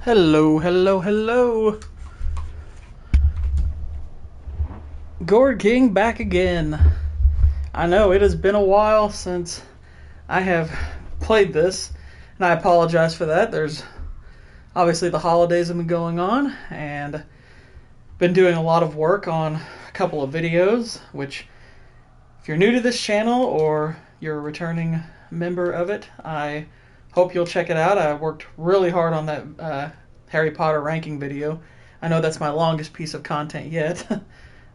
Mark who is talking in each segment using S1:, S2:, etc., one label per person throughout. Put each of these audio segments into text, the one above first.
S1: Hello, hello, hello. Gourd King back again. I know it has been a while since I have played this, and I apologize for that. There's obviously the holidays have been going on, and been doing a lot of work on a couple of videos, which if you're new to this channel or you're a returning member of it, I hope you'll check it out. I worked really hard on that Harry Potter ranking video. I know that's my longest piece of content yet,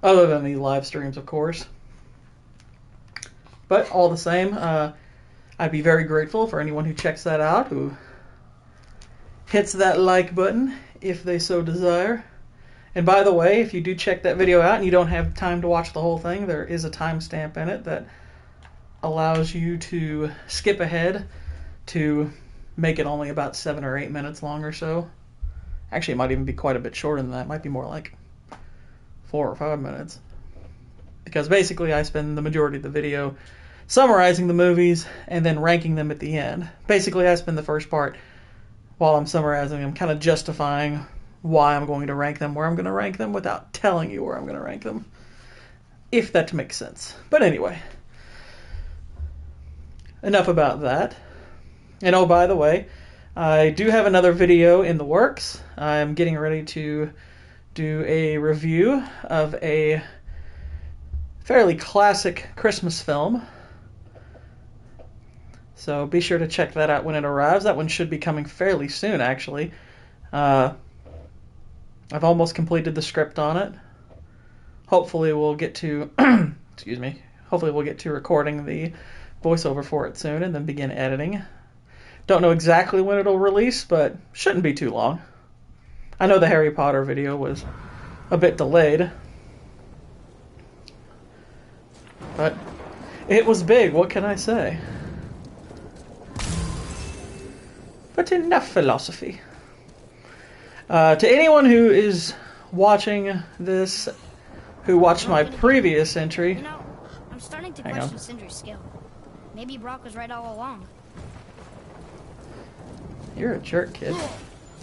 S1: other than the live streams, of course. But all the same, I'd be very grateful for anyone who checks that out, who hits that like button if they so desire. And by the way, if you do check that video out and you don't have time to watch the whole thing, there is a timestamp in it that allows you to skip ahead to make it only about 7 or 8 minutes long or so. Actually, it might even be quite a bit shorter than that. It might be more like 4 or 5 minutes. Because basically I spend the majority of the video summarizing the movies and then ranking them at the end. Basically I spend the first part while I'm summarizing them kind of justifying why I'm going to rank them, where I'm going to rank them, without telling you where I'm going to rank them. If that makes sense. But anyway, enough about that. And oh, by the way, I do have another video in the works. I'm getting ready to do a review of a fairly classic Christmas film. So be sure to check that out when it arrives. That one should be coming fairly soon, actually. I've almost completed the script on it. Hopefully we'll get to excuse me. Hopefully we'll get to recording the voiceover for it soon and then begin editing. Don't know exactly when it'll release, but shouldn't be too long. I know the Harry Potter video was a bit delayed, but it was big, what can I say? But enough philosophy. To anyone who is watching this, who watched my previous entry...
S2: You know, I'm starting to question Cinder's skill. Maybe Brock was right all along.
S1: You're a jerk, kid.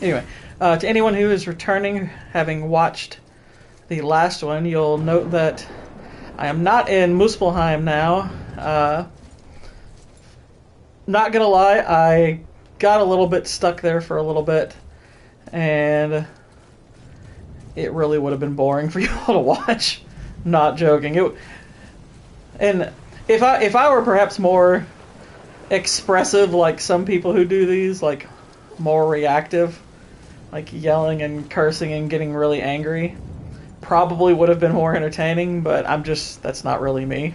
S1: Anyway, to anyone who is returning, having watched the last one, you'll note that I am not in Muspelheim now. Not gonna lie, I got a little bit stuck there for a little bit, and it really would have been boring for you all to watch. Not joking. And if I were perhaps more expressive, like some people who do these, like more reactive, like yelling and cursing and getting really angry, probably would have been more entertaining, but that's not really me.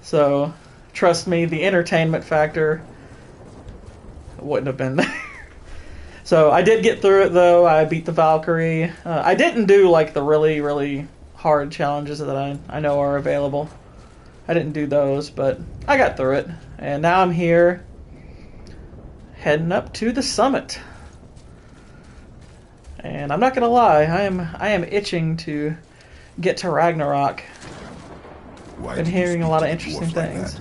S1: So trust me, the entertainment factor wouldn't have been there. So I did get through it, though. I beat the Valkyrie. I didn't do like the really, really hard challenges that I know are available. I didn't do those, but I got through it. And now I'm here, heading up to the summit. And I'm not gonna lie, I am itching to get to Ragnarok. Been hearing a lot of interesting things.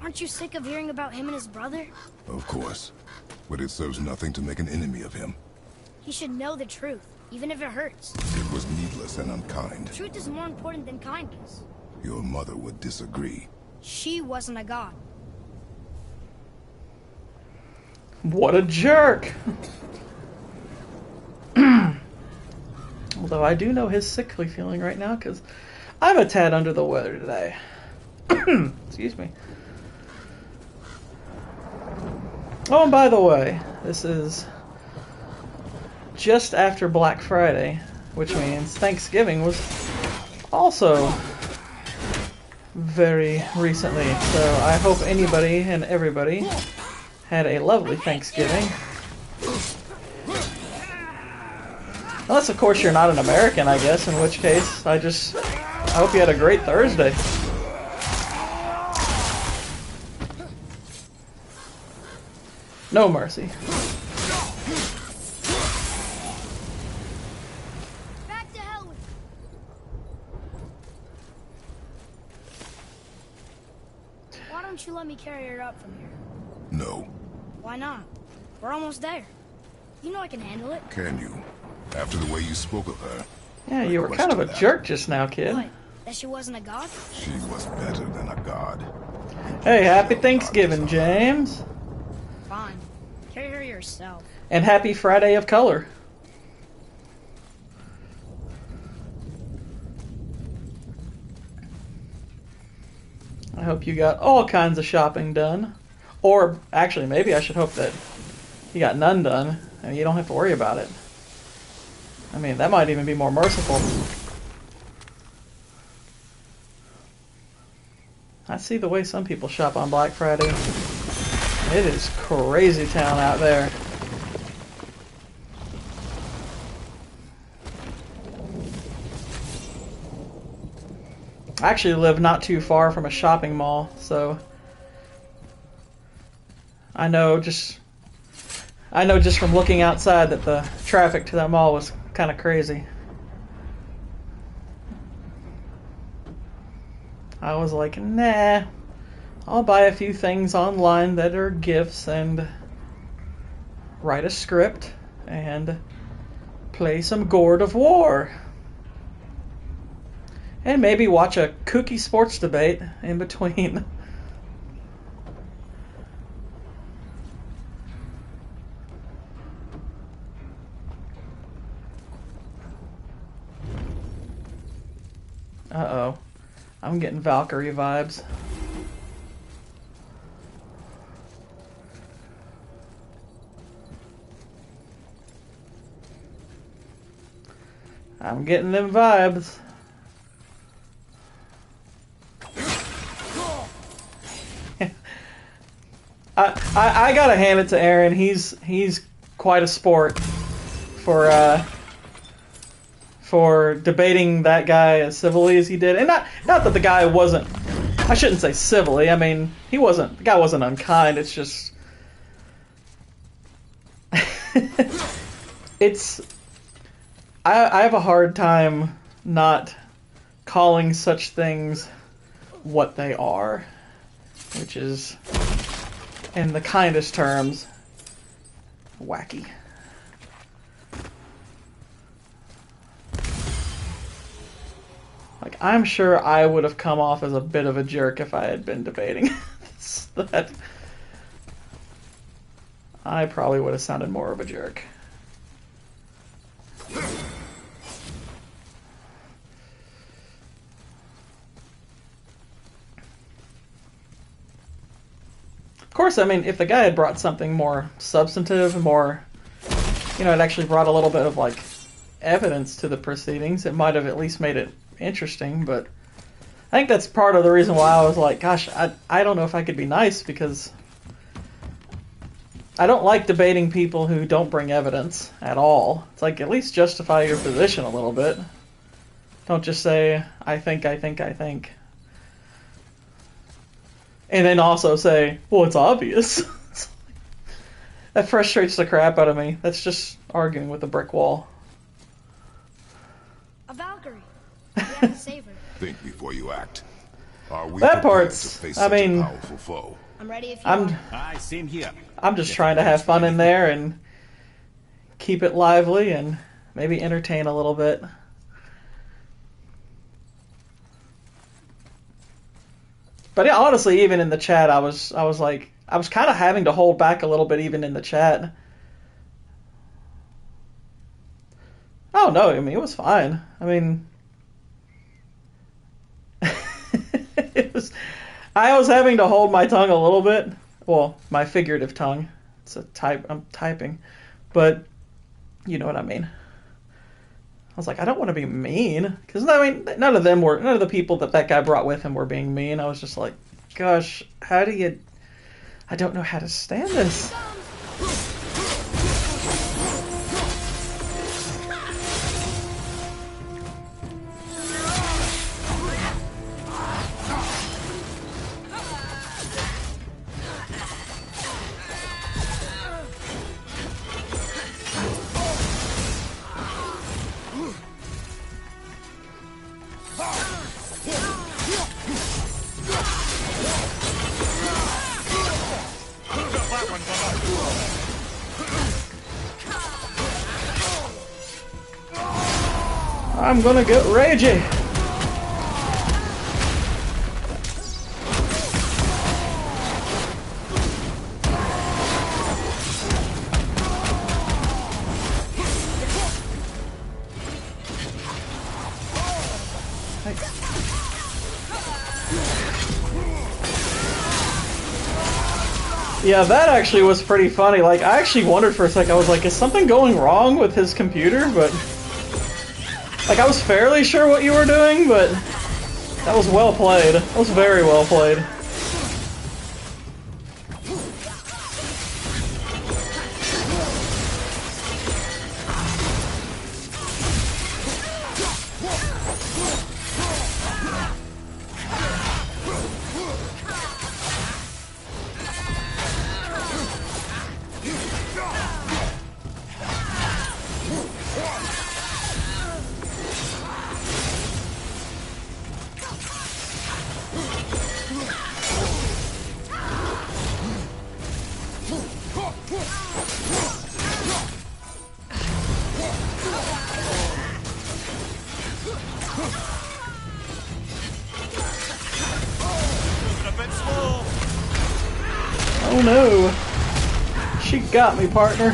S2: Aren't you sick of hearing about him and his brother?
S3: Of course. But it serves nothing to make an enemy of him.
S2: He should know the truth, even if it hurts.
S3: It was needless and unkind.
S2: Truth is more important than kindness.
S3: Your mother would disagree.
S2: She wasn't a god.
S1: What a jerk! Although I do know his sickly feeling right now, because I'm a tad under the weather today. Excuse me. Oh, and by the way, this is just after Black Friday, which means Thanksgiving was also very recently. So I hope anybody and everybody had a lovely Thanksgiving. Unless, of course, you're not an American, I guess, in which case I hope you had a great Thursday. No mercy.
S2: Back to hell with you. Why don't you let me carry her up from here?
S3: No.
S2: Why not? We're almost there. You know I can handle it.
S3: Can you? After the way you spoke of her.
S1: Yeah, you were kind of a
S3: Question that.
S1: jerk just now, kid.
S2: What? That she wasn't a god?
S3: She was better than a god.
S1: Hey, happy Thanksgiving, James.
S2: Fine. Carry her yourself.
S1: And happy Friday of Color. I hope you got all kinds of shopping done. Or, actually, maybe I should hope that you got none done, and you don't have to worry about it. I mean, that might even be more merciful. I see the way some people shop on Black Friday. It is crazy town out there. I actually live not too far from a shopping mall, so I know just from looking outside that the traffic to that mall was kind of crazy. I was like, nah, I'll buy a few things online that are gifts and write a script and play some Gourd of War. And maybe watch a kooky sports debate in between. Uh-oh. I'm getting Valkyrie vibes. I'm getting them vibes. I gotta hand it to Aaron. He's quite a sport for debating that guy as civilly as he did, and not that the guy wasn't. I shouldn't say civilly. I mean, the guy wasn't unkind. It's just I have a hard time not calling such things what they are, which is, in the kindest terms, wacky. Like, I'm sure I would have come off as a bit of a jerk if I had been debating that. I probably would have sounded more of a jerk. Of course, I mean, if the guy had brought something more substantive, more, it actually brought a little bit of, like, evidence to the proceedings, it might have at least made it interesting, but I think that's part of the reason why I was like, gosh, I don't know if I could be nice, because I don't like debating people who don't bring evidence at all. It's like, at least justify your position a little bit. Don't just say, I think. And then also say, well, it's obvious. That frustrates the crap out of me. That's just arguing with a brick wall.
S2: A Valkyrie. We have to save her.
S3: Think before you act. Are we
S1: That
S3: prepared
S1: part's,
S3: to face
S1: I
S3: such
S1: mean,
S3: a powerful foe?
S2: I'm ready if you are.
S4: Aye, same here.
S1: I'm just trying to have fun in there and keep it lively and maybe entertain a little bit. But yeah, honestly, even in the chat, I was kind of having to hold back a little bit, even in the chat. Oh no, I mean, it was fine. I mean, I was having to hold my tongue a little bit. Well, my figurative tongue. I'm typing, but you know what I mean. I was like, I don't want to be mean, because I mean, none of the people that guy brought with him were being mean. I was just like, gosh, I don't know how to stand this. I'm gonna get ragey. Yeah, that actually was pretty funny. Like, I actually wondered for a sec, I was like, is something going wrong with his computer? But, like, I was fairly sure what you were doing, but that was well played. That was very well played. Oh no! She got me, partner.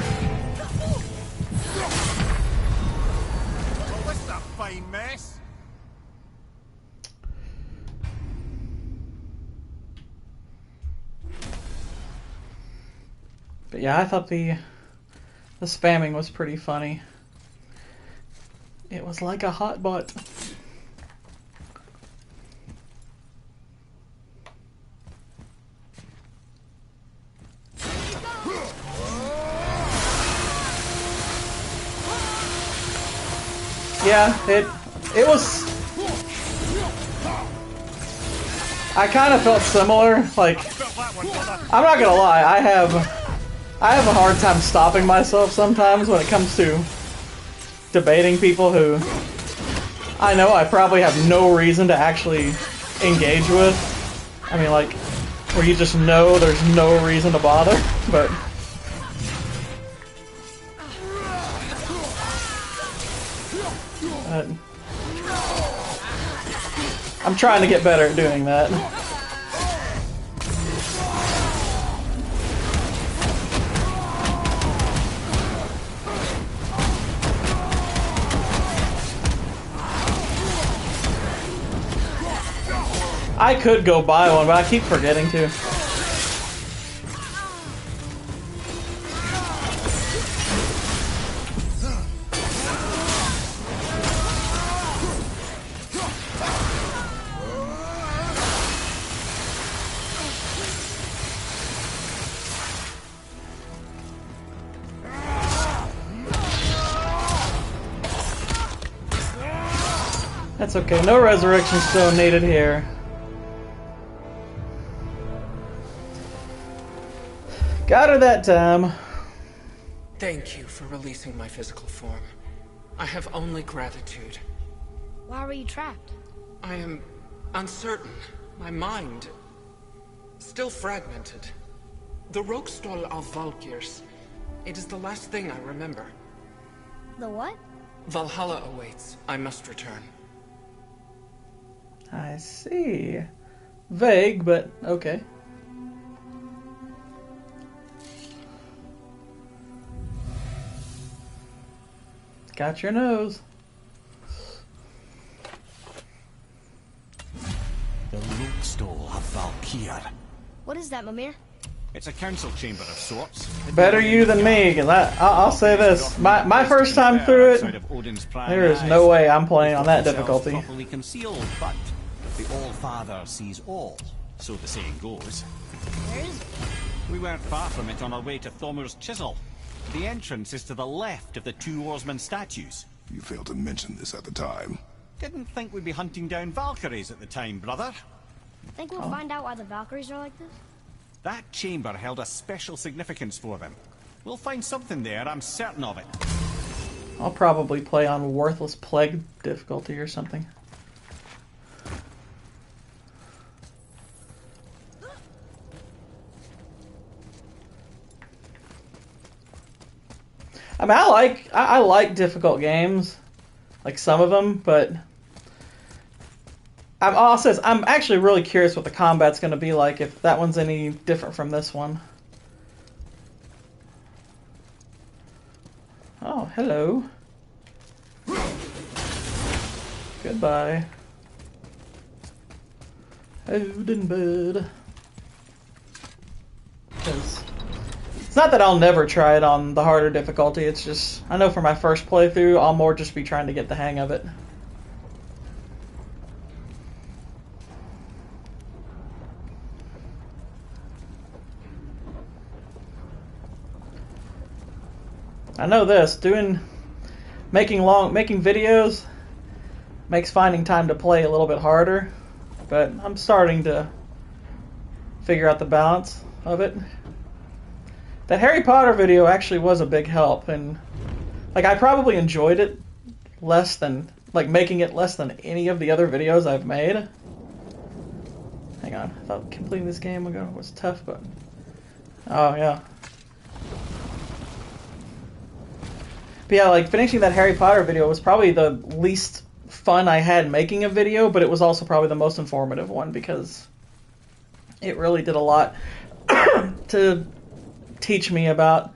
S4: What's that fine mess?
S1: But yeah, I thought the spamming was pretty funny. It was like a hot butt. Yeah, it was. I kind of felt similar. Like, I'm not gonna lie, I have a hard time stopping myself sometimes when it comes to debating people who I know I probably have no reason to actually engage with. I mean, like, where you just know there's no reason to bother, but. I'm trying to get better at doing that. I could go buy one, but I keep forgetting to. That's okay, no resurrection stone needed here. Got her that time.
S5: Thank you for releasing my physical form. I have only gratitude.
S2: Why were you trapped?
S5: I am uncertain. My mind still fragmented. The Rokstol of Valkyrs. It is the last thing I remember.
S2: The what?
S5: Valhalla awaits. I must return.
S1: I see. Vague, but okay. Got your nose.
S6: The Rokstol of Valkyr.
S2: What is that, Mimir?
S6: It's a council chamber of sorts.
S1: Better you than me, because I'll say this. My first time through it, there is no way I'm playing on that difficulty.
S6: Properly concealed, but the All-Father sees all, so the saying goes.
S2: Where is it?
S6: We weren't far from it on our way to Thomur's Chisel. The entrance is to the left of the two oarsmen statues.
S3: You failed to mention this at the time.
S6: Didn't think we'd be hunting down Valkyries at the time, brother.
S2: Think we'll find out why the Valkyries are like this?
S6: That chamber held a special significance for them. We'll find something there, I'm certain of it.
S1: I'll probably play on Worthless Plague difficulty or something. I mean, I like difficult games, like some of them, but I'm actually really curious what the combat's going to be like, if that one's any different from this one. Oh, hello. Goodbye. Odin bud. Because it's not that I'll never try it on the harder difficulty, it's just, I know for my first playthrough, I'll more just be trying to get the hang of it. I know this, making videos makes finding time to play a little bit harder, but I'm starting to figure out the balance of it. That Harry Potter video actually was a big help, and like I probably enjoyed it less than, like making it less than any of the other videos I've made. Hang on, I thought completing this game was tough, but oh yeah. But yeah, like finishing that Harry Potter video was probably the least fun I had making a video, but it was also probably the most informative one because it really did a lot to teach me about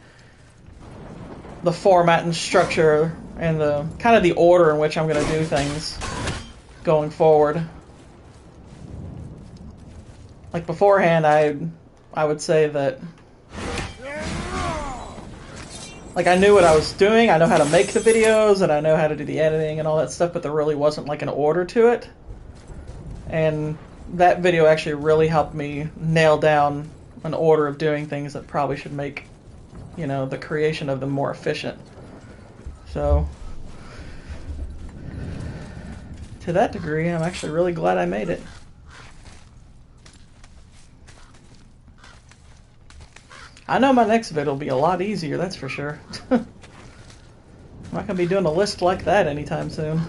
S1: the format and structure and the kind of the order in which I'm going to do things going forward. Like beforehand, I would say that like I knew what I was doing, I know how to make the videos, and I know how to do the editing and all that stuff, but there really wasn't like an order to it. And that video actually really helped me nail down an order of doing things that probably should make, you know, the creation of them more efficient. So, to that degree, I'm actually really glad I made it. I know my next vid will be a lot easier, that's for sure. I'm not going to be doing a list like that anytime soon.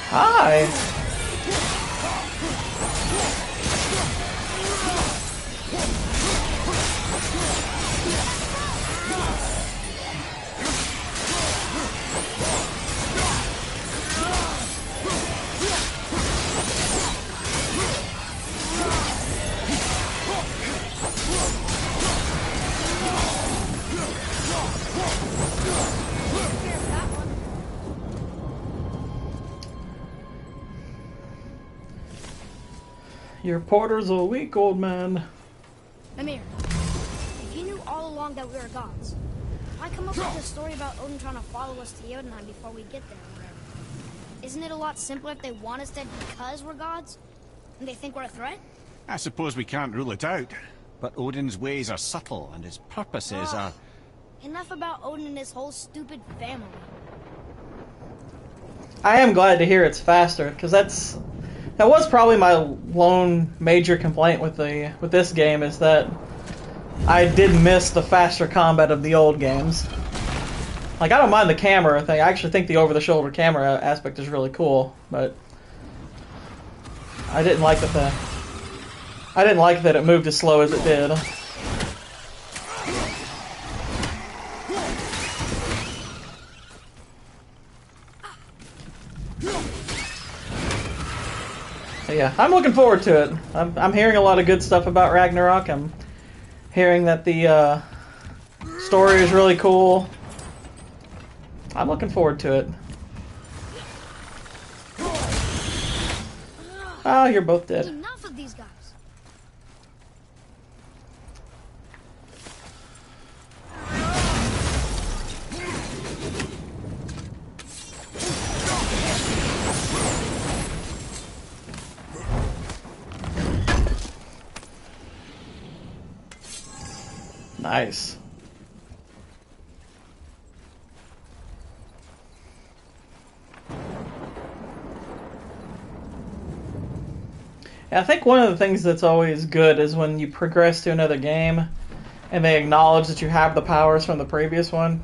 S1: Hi! Your porters are weak, old man.
S2: Mimir, if you knew all along that we were gods, why come up with this story about Odin trying to follow us to Jotunheim before we get there or whatever? Isn't it a lot simpler if they want us dead because we're gods? And they think we're a threat?
S6: I suppose we can't rule it out. But Odin's ways are subtle, and his purposes are...
S2: Enough about Odin and his whole stupid family.
S1: I am glad to hear it's faster, because that was probably my lone major complaint with this game, is that I did miss the faster combat of the old games. Like, I don't mind the camera thing. I actually think the over-the-shoulder camera aspect is really cool, but I didn't like that it moved as slow as it did. Yeah, I'm looking forward to it. I'm hearing a lot of good stuff about Ragnarok. I'm hearing that the story is really cool. I'm looking forward to it. Oh, you're both dead.
S2: Enough of these guys.
S1: Nice. I think one of the things that's always good is when you progress to another game and they acknowledge that you have the powers from the previous one.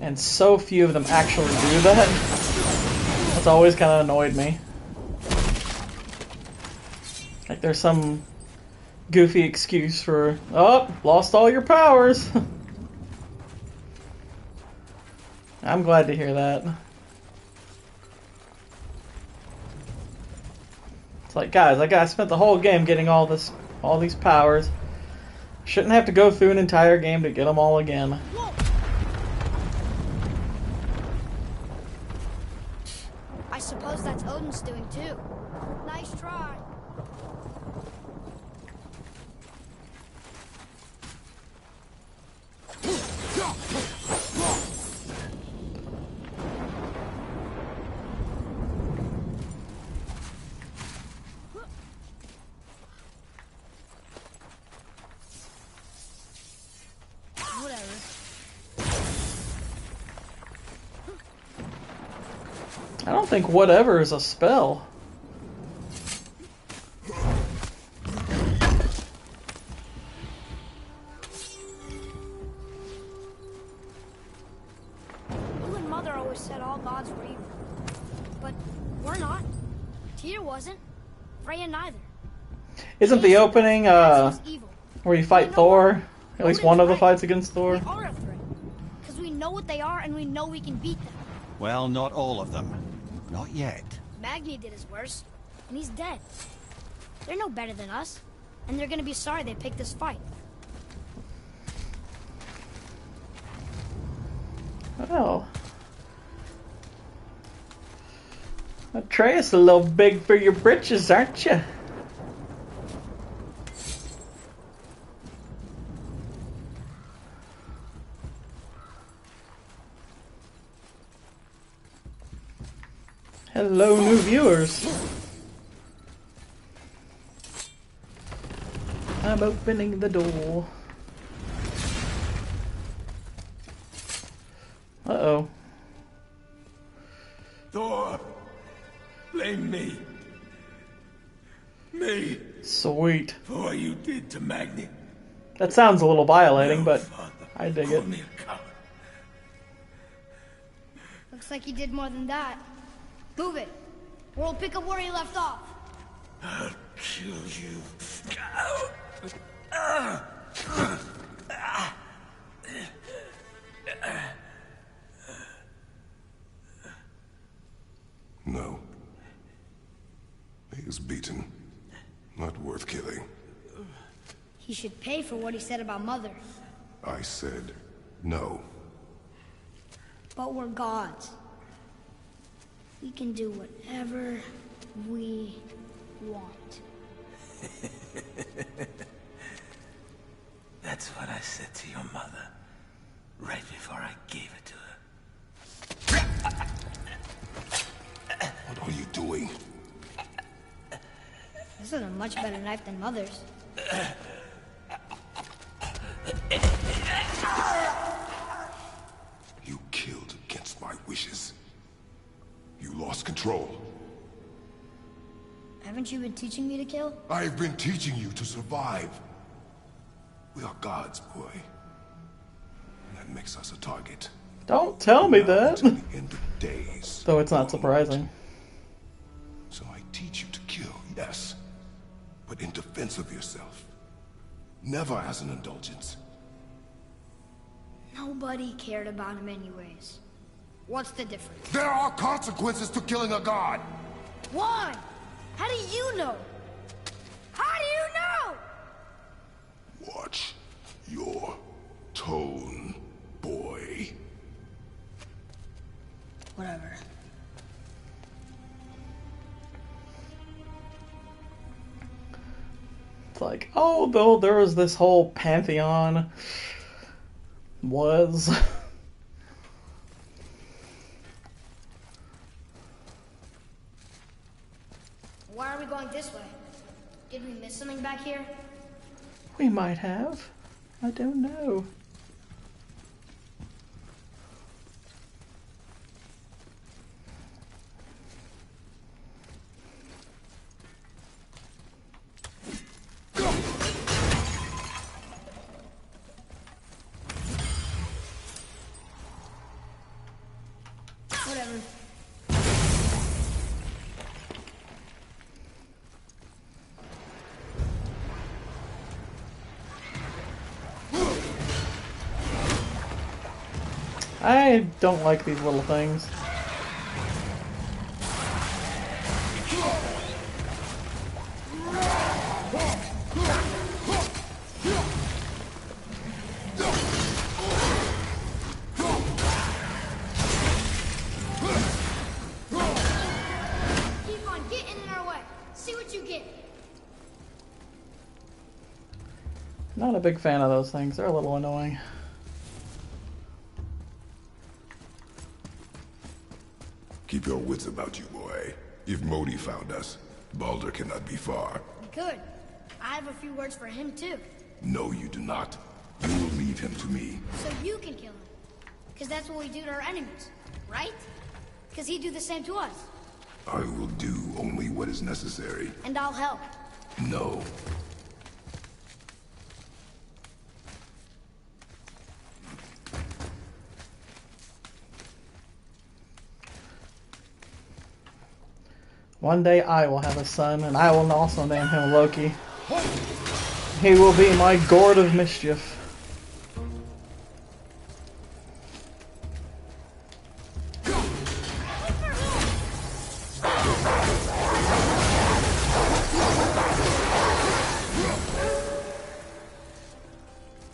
S1: And so few of them actually do that. That's always kind of annoyed me. Like there's some goofy excuse for, oh, lost all your powers. I'm glad to hear that. It's like, guys, I spent the whole game getting all these powers. Shouldn't have to go through an entire game to get them all again.
S2: Whoa. I suppose that's Odin's doing too. Nice try.
S1: I don't think whatever is a spell.
S2: You and Mother always said all gods were evil. But we're not. Tyr wasn't. Freya neither.
S1: Isn't the opening
S2: That's who's evil.
S1: where you fight Thor? At least one of the fights against Thor?
S2: We are a threat. Because we know what they are and we know we can beat them.
S6: Well, not all of them. Not yet.
S2: Magni did his worst, and he's dead. They're no better than us, and they're gonna be sorry they picked this fight.
S1: Oh. Atreus, a little big for your britches, aren't you? Hello, new viewers. I'm opening the door. Uh-oh.
S4: Thor, blame me. Me.
S1: Sweet.
S4: For what you did to Magni.
S1: That sounds a little violating,
S4: No,
S1: but
S4: Father,
S1: I dig
S4: call
S1: it.
S4: me a coward.
S2: Looks like he did more than that. Move it, or we'll pick up where he left off.
S4: I'll kill you.
S3: No. He is beaten. Not worth killing.
S2: He should pay for what he said about Mother.
S3: I said no.
S2: But we're gods. We can do whatever we want.
S4: That's what I said to your mother. Right before I gave it to her.
S3: What are you doing?
S2: This is a much better knife than Mother's.
S3: You killed against my wishes. You lost control.
S2: Haven't you been teaching me to kill?
S3: I've been teaching you to survive. We are gods, boy. And that makes us a target.
S1: Don't tell me
S3: Now,
S1: that.
S3: until the end of days.
S1: Though it's not
S3: you
S1: surprising.
S3: won't. So I teach you to kill, yes. But in defense of yourself. Never as an indulgence.
S2: Nobody cared about him anyways. What's the difference?
S3: There are consequences to killing a god!
S2: Why? How do you know? How do you know?
S3: Watch your tone, boy.
S2: Whatever.
S1: It's like, oh, though there was this whole pantheon. Was.
S2: Why are we going this way? Did we miss something back here?
S1: We might have. I don't know.
S2: Whatever.
S1: I don't like these little things.
S2: Keep on getting in our way. See what you get.
S1: Not a big fan of those things. They're a little annoying.
S3: Keep your wits about you, boy. If Modi found us, Baldur cannot be far.
S2: Good. I have a few words for him too.
S3: No, you do not. You will leave him to me.
S2: So you can kill him. Because that's what we do to our enemies, right? Because he'd do the same to us.
S3: I will do only what is necessary.
S2: And I'll help.
S3: No.
S1: One day I will have a son, and I will also name him Loki. He will be my Gourd of Mischief.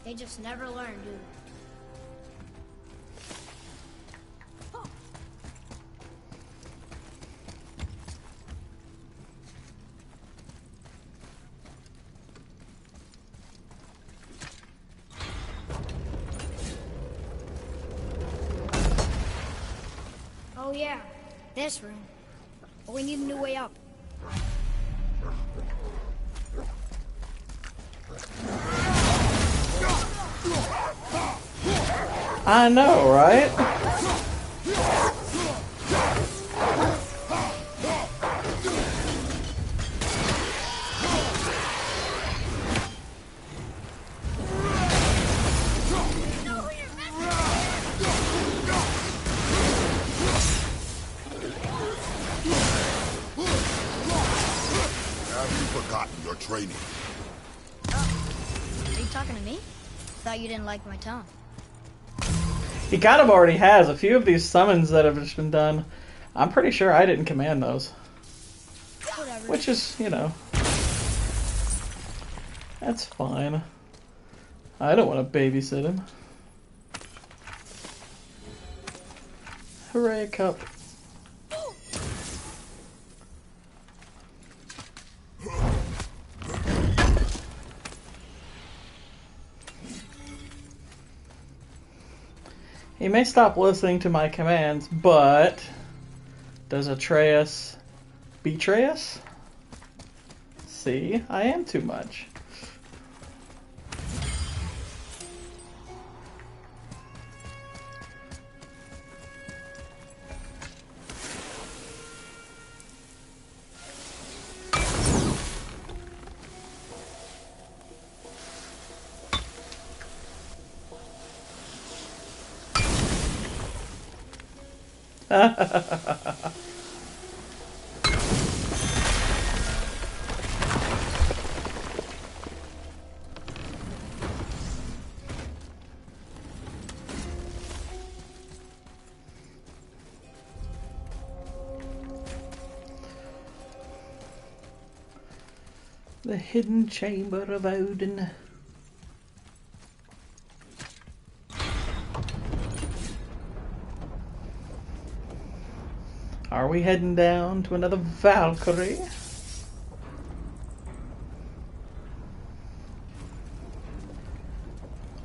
S2: They just never learn, do they? Oh yeah, this room. But we need a new way up.
S1: I know, right?
S3: Have you forgotten your training?
S2: Are you talking to me? Thought you didn't like my tone.
S1: He kind of already has. A few of these summons that have just been done, I'm pretty sure I didn't command those.
S2: Whatever.
S1: Which is, you know, that's fine. I don't want to babysit him. Hooray, a cup. He may stop listening to my commands, but does Atreus betray us? See, I am too much. The hidden chamber of Odin. Are we heading down to another Valkyrie?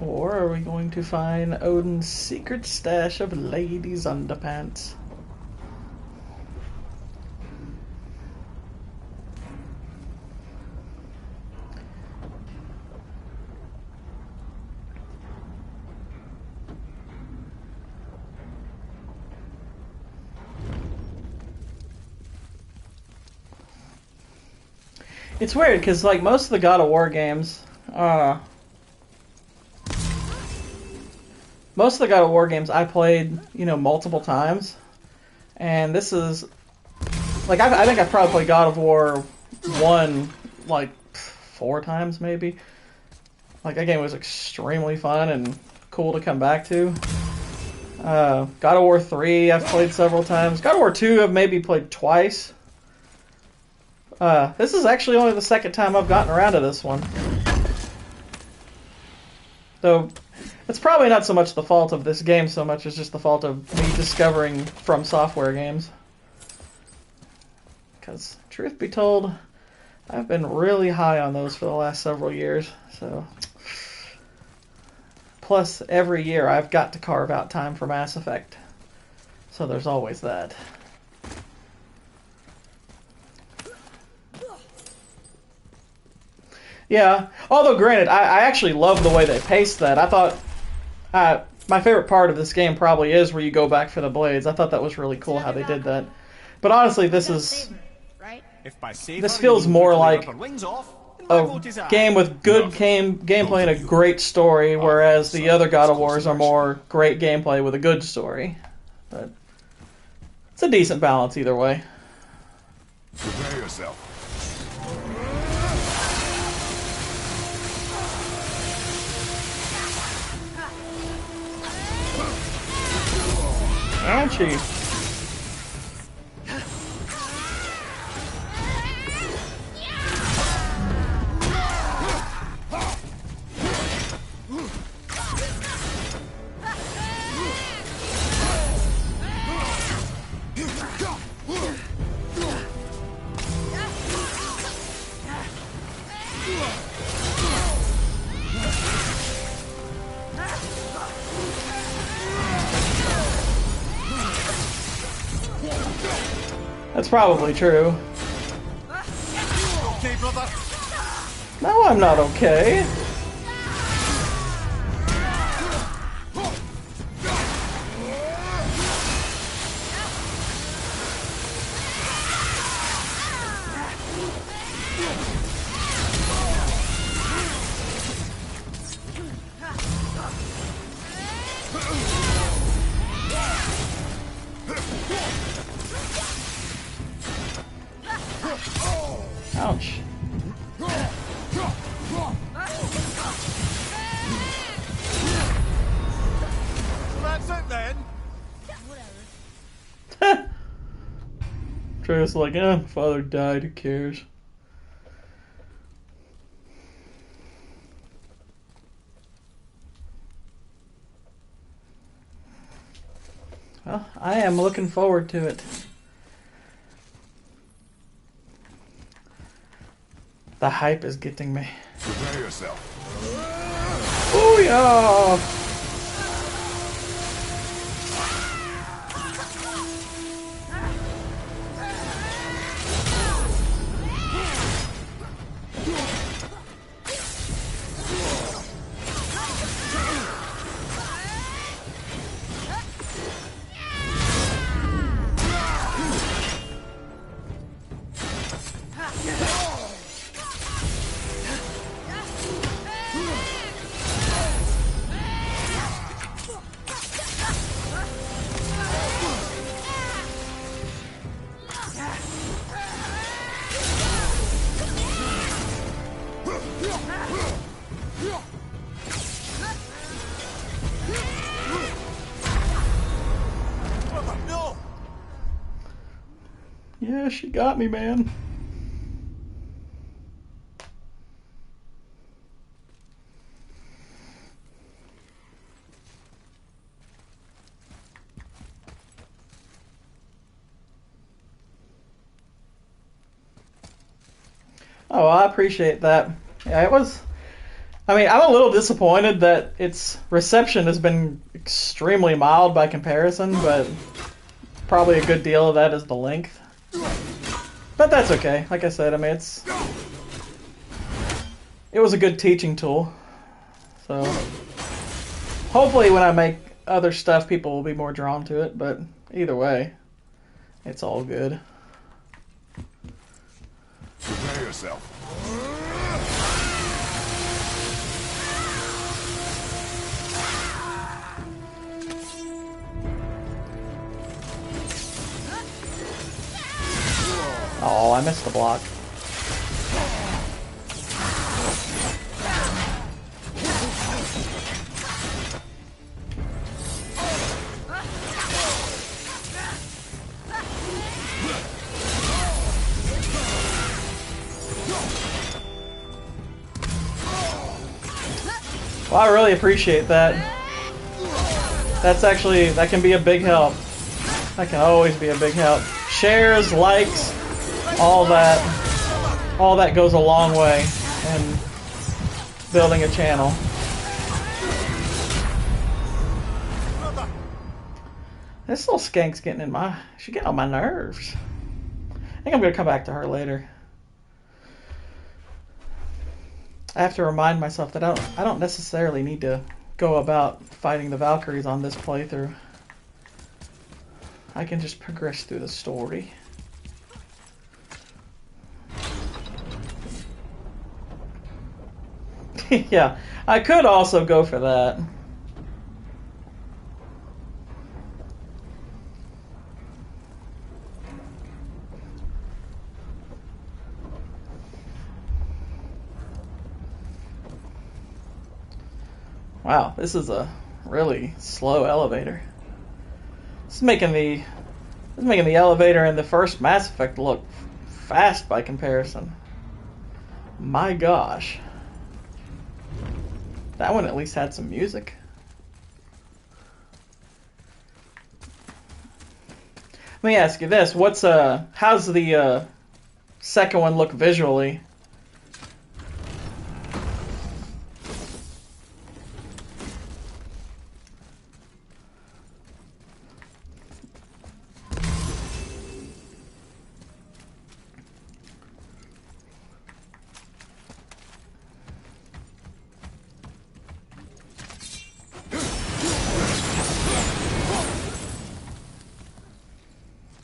S1: Or are we going to find Odin's secret stash of ladies' underpants? It's weird because like most of the God of War games, I played, you know, multiple times, and this is like I think I probably played God of War 1 like 4 times maybe. Like that game was extremely fun and cool to come back to. God of War 3 I've played several times. God of War 2 I've maybe played twice. This is actually only the second time I've gotten around to this one. Though, it's probably not so much the fault of this game so much as just the fault of me discovering From Software games. Because, truth be told, I've been really high on those for the last several years, so... Plus, every year I've got to carve out time for Mass Effect. So there's always that. Yeah, although granted, I actually love the way they paced that. I thought... my favorite part of this game probably is where you go back for the blades. I thought that was really cool how they did that. But honestly, this is... This feels more like a game with good gameplay and a great story, whereas the other God of Wars are more great gameplay with a good story. But it's a decent balance either way.
S3: Prepare yourself.
S1: Ouchie. That's probably true.
S6: Okay, brother.
S1: No, I'm not okay. Ouch.
S6: That's it then.
S1: Trey's like, my father died, who cares? Well, I am looking forward to it. The hype is getting me.
S3: Prepare yourself.
S1: Oh yeah! Yeah, she got me, man. Oh, I appreciate that. Yeah, it was... I mean, I'm a little disappointed that its reception has been extremely mild by comparison, but probably a good deal of that is the length. But that's okay. Like I said, I mean, it was a good teaching tool. So hopefully when I make other stuff, people will be more drawn to it, but either way, it's all good.
S3: Prepare yourself.
S1: Oh, I missed the block. Well, I really appreciate that. That's actually, that can be a big help. That can always be a big help. Shares, likes, all that goes a long way in building a channel. This little skank's getting in my, she's getting on my nerves. I think I'm gonna come back to her later. I have to remind myself that I don't necessarily need to go about fighting the Valkyries on this playthrough. I can just progress through the story. Yeah, I could also go for that. Wow, this is a really slow elevator. This is making the elevator in the first Mass Effect look fast by comparison. My gosh. That one at least had some music. Let me ask you this, how's the second one look visually?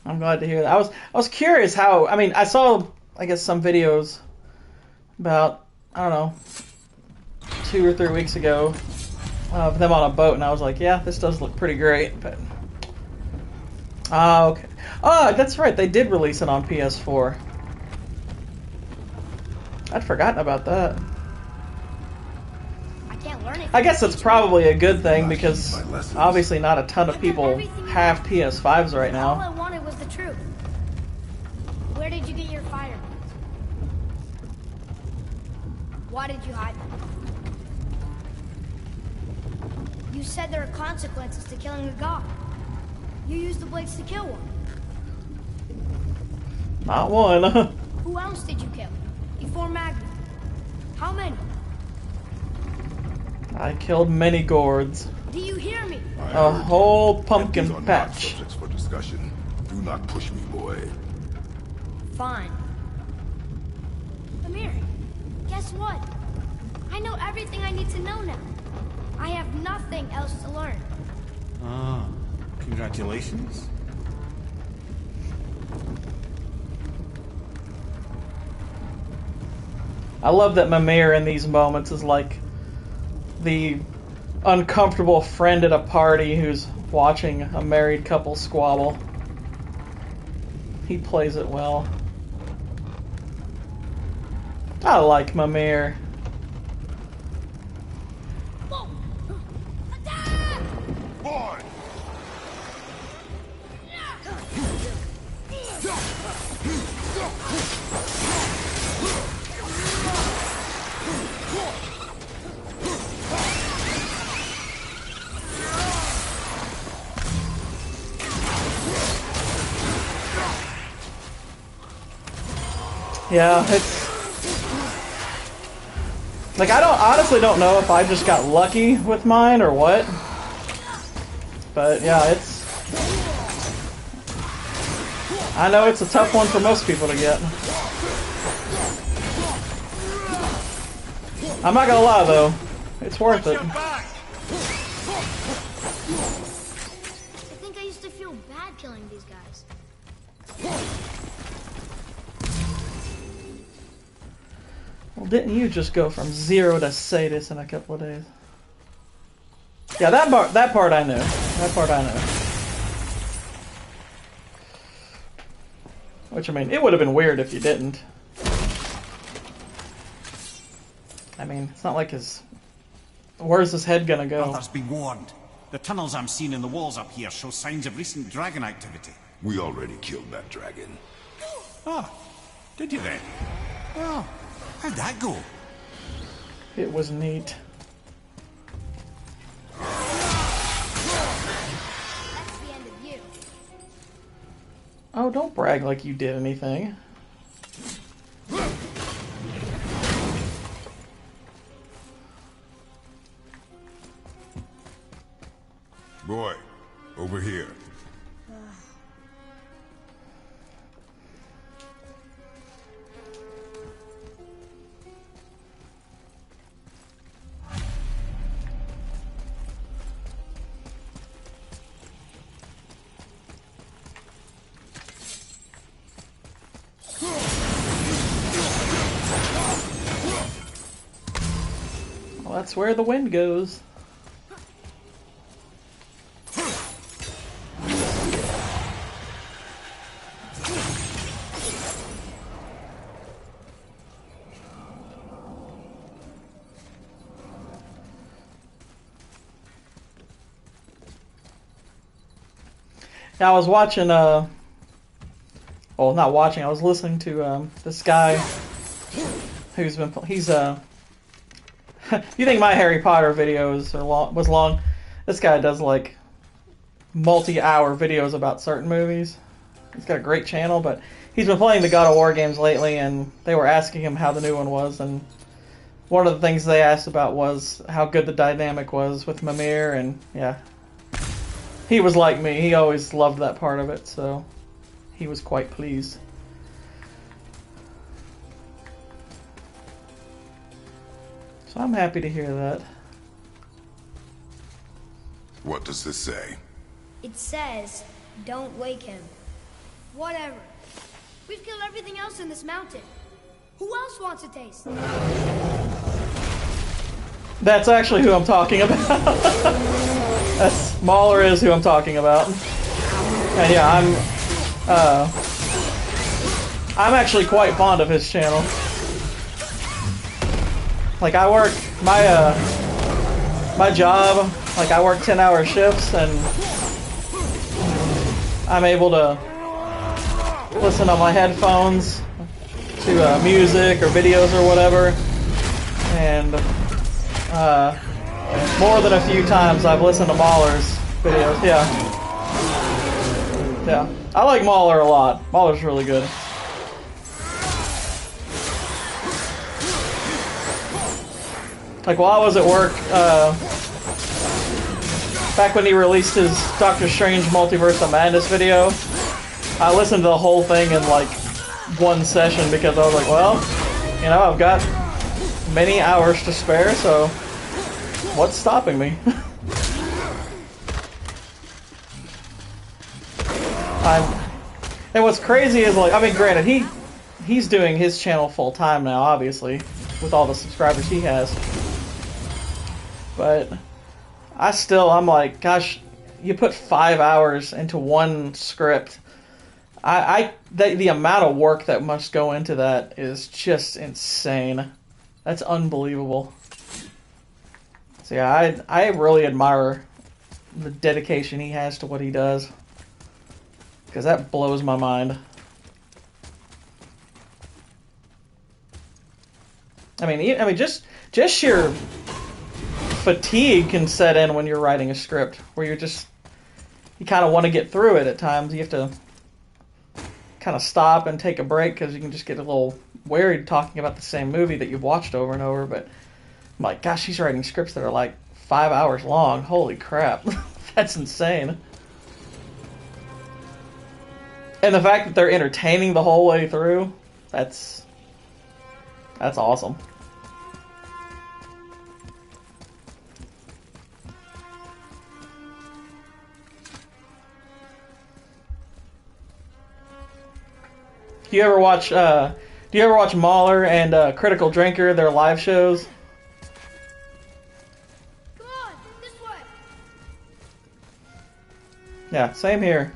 S1: I'm glad to hear that. I was curious how, I mean, I saw, I guess, some videos about, I don't know, 2 or 3 weeks ago of them on a boat, and I was like, yeah, this does look pretty great, but... Oh, okay. Oh, that's right, they did release it on PS4. I'd forgotten about that. I guess that's probably a good thing, because obviously not a ton of people have PS5s right now.
S2: All I wanted was the truth. Where did you get your fire? Why did you hide them? You said there are consequences to killing a god. You used the blades to kill one.
S1: Not one.
S2: Who else did you kill? Before Magma? How many?
S1: I killed many gourds.
S2: Do you hear me?
S1: A whole pumpkin
S3: These are not
S1: patch.
S3: subjects for discussion. Do not push me, boy.
S2: Fine. Amir, guess what? I know everything I need to know now. I have nothing else to learn.
S6: Ah, congratulations.
S1: I love that Mimir in these moments is like the uncomfortable friend at a party who's watching a married couple squabble. He plays it well. I like Mimir.
S2: Whoa! Attack!
S3: Boy!
S1: Yeah, it's like I honestly don't know if I just got lucky with mine or what. But yeah, I know it's a tough one for most people to get. I'm not gonna lie though, it's worth it.
S2: I think I used to feel bad killing these guys.
S1: Well, didn't you just go from 0 to sadist in a couple of days? Yeah, that part I knew. That part I knew. Which, I mean, it would have been weird if you didn't. I mean, it's not like where's his head gonna go?
S6: Brothers, be warned. The tunnels I'm seeing in the walls up here show signs of recent dragon activity.
S3: We already killed that dragon.
S6: Oh, did you then? Well, how'd that go?
S1: It was neat. Oh, don't brag like you did anything.
S3: Boy, over here.
S1: Well, that's where the wind goes. Now, I was watching, well, not watching, I was listening to this guy who's been, he's, you think my Harry Potter videos was long? This guy does, like, multi-hour videos about certain movies. He's got a great channel, but he's been playing the God of War games lately, and they were asking him how the new one was, and one of the things they asked about was how good the dynamic was with Mimir, and, yeah. He was like me. He always loved that part of it, so he was quite pleased. So I'm happy to hear that.
S3: What does this say?
S2: It says, don't wake him. Whatever. We've killed everything else in this mountain. Who else wants a taste?
S1: That's actually who I'm talking about. That's Mauler is who I'm talking about. And yeah, I'm actually quite fond of his channel. Like I work my job, like I work 10-hour shifts, and I'm able to listen on my headphones to music or videos or whatever, and more than a few times I've listened to Mauler's videos. Yeah, I like Mauler a lot. Mauler's really good. Like while I was at work, back when he released his Doctor Strange Multiverse of Madness video, I listened to the whole thing in like one session because I was like, well, you know, I've got many hours to spare, so what's stopping me? And what's crazy is, like, I mean, granted, he's doing his channel full time now, obviously, with all the subscribers he has. But I'm like, gosh, you put 5 hours into one script. The amount of work that must go into that is just insane. That's unbelievable. So yeah, I really admire the dedication he has to what he does, because that blows my mind. I mean, just sheer fatigue can set in when you're writing a script, where you kind of want to get through it at times. You have to kind of stop and take a break because you can just get a little worried talking about the same movie that you've watched over and over. But I'm like, gosh, he's writing scripts that are like 5 hours long. Holy crap. That's insane. And the fact that they're entertaining the whole way through, that's awesome. Do you ever watch Mauler and Critical Drinker, their live shows?
S2: Come on, this way.
S1: Yeah, same here.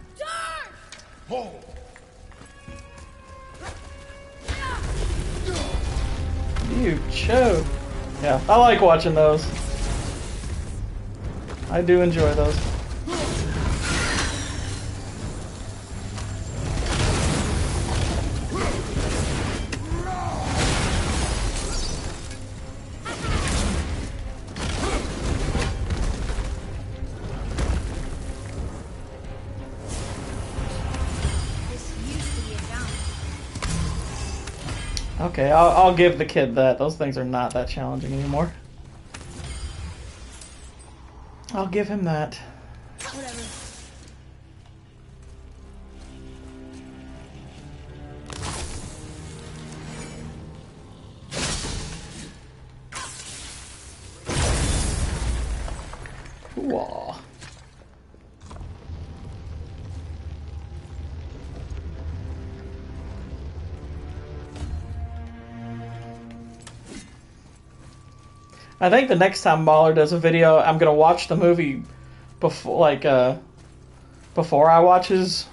S3: Oh.
S1: You choke. Yeah, I like watching those. I do enjoy those. Okay, I'll give the kid that. Those things are not that challenging anymore. I'll give him that.
S2: Whatever.
S1: Ooh. I think the next time Mahler does a video, I'm gonna watch the movie before, before I watch his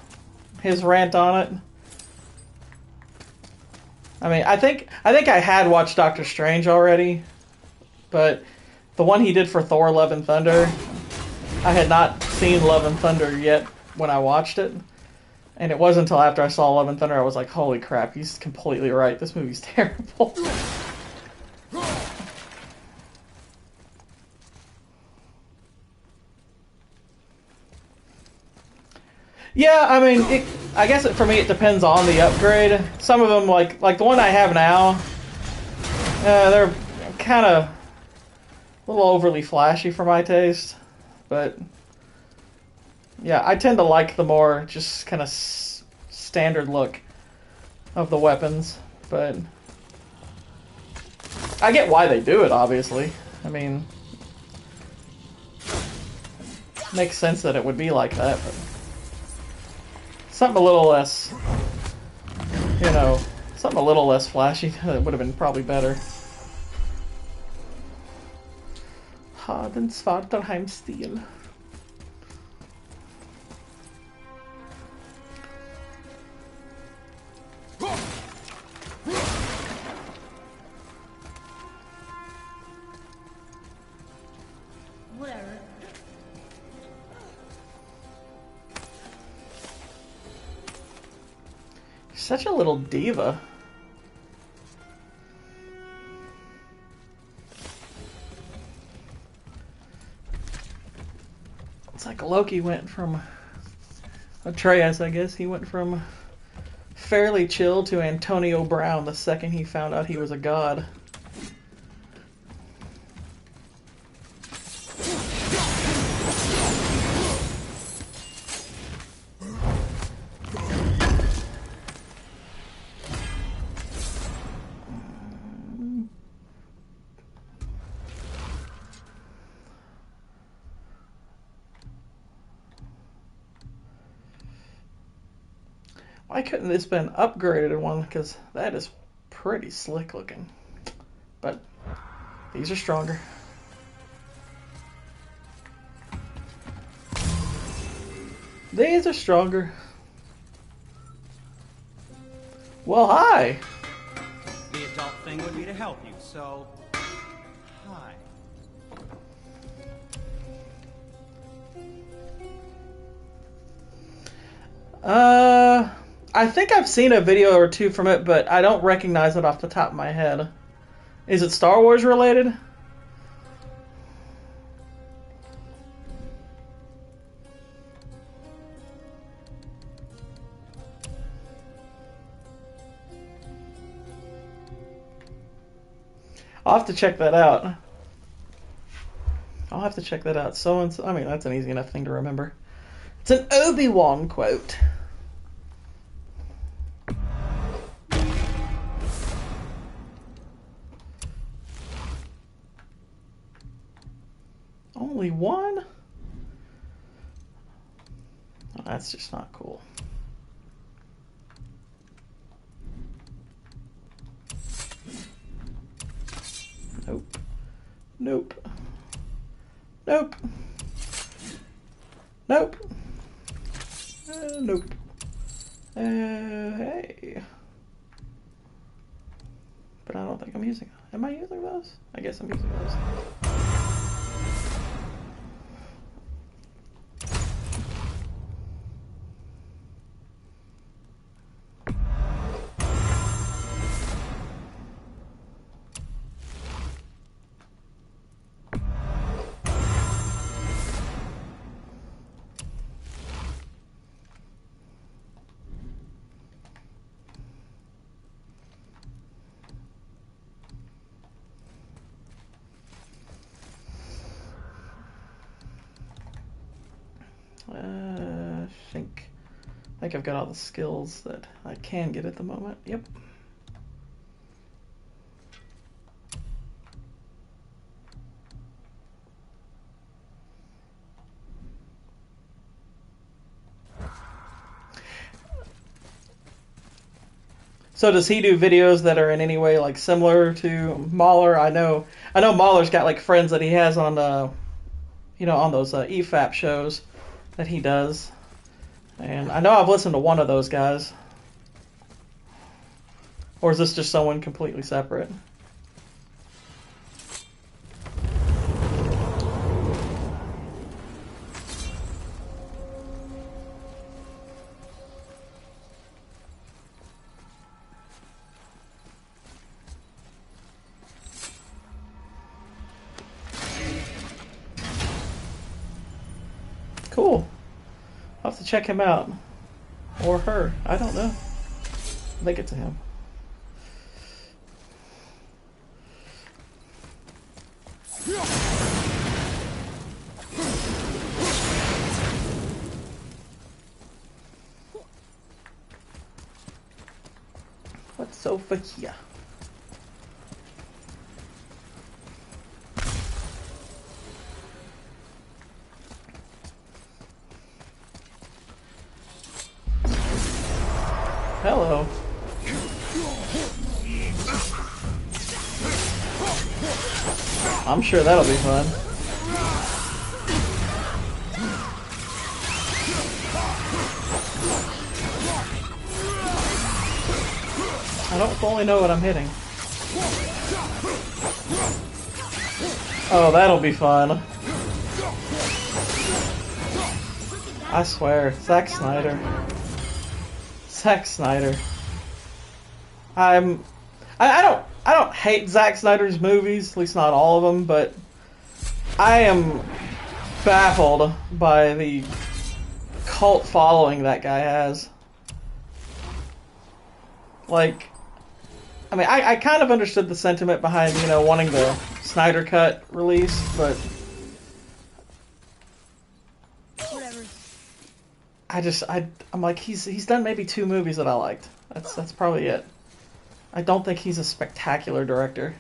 S1: rant on it. I mean, I think I had watched Doctor Strange already, but the one he did for Thor: Love and Thunder, I had not seen Love and Thunder yet when I watched it, and it wasn't until after I saw Love and Thunder I was like, holy crap, he's completely right. This movie's terrible. Yeah, I mean, I guess for me it depends on the upgrade. Some of them, like the one I have now, they're kind of a little overly flashy for my taste. But yeah, I tend to like the more just kind of standard look of the weapons. But I get why they do it, obviously. I mean, makes sense that it would be like that, but something a little less, something a little less flashy that would have been probably better. Den Svartalheim-stil.
S2: Whatever.
S1: Such a little diva. It's like Loki went from Atreus, I guess. He went from fairly chill to Antonio Brown the second he found out he was a god. Why couldn't this been upgraded one? Because that is pretty slick looking. But these are stronger. These are stronger. Well, hi.
S6: The adult thing would be to help you, so hi.
S1: I think I've seen a video or two from it, but I don't recognize it off the top of my head. Is it Star Wars related? I'll have to check that out. I'll have to check that out. I mean, that's an easy enough thing to remember. It's an Obi-Wan quote. Only one? Oh, that's just not cool. Nope. Nope. Nope. Nope. Nope. Hey. But I don't think I'm using them. Am I using those? I guess I'm using those. think I've got all the skills that I can get at the moment. Yep. So does he do videos that are in any way like similar to Mahler? I know Mahler's got like friends that he has on on those EFAP shows that he does. And I know I've listened to one of those guys. Or is this just someone completely separate? Cool. I'll have to check him out. Or her. I don't know. I think it's him. What's over here? Hello. I'm sure that'll be fun. I don't fully know what I'm hitting. Oh, that'll be fun. I swear, Zack Snyder. Zack Snyder. I don't hate Zack Snyder's movies, at least not all of them, but I am baffled by the cult following that guy has. Like, I mean, I kind of understood the sentiment behind, wanting the Snyder Cut released, but
S2: Whatever.
S1: I'm like, he's done maybe 2 movies that I liked. That's probably it. I don't think he's a spectacular director.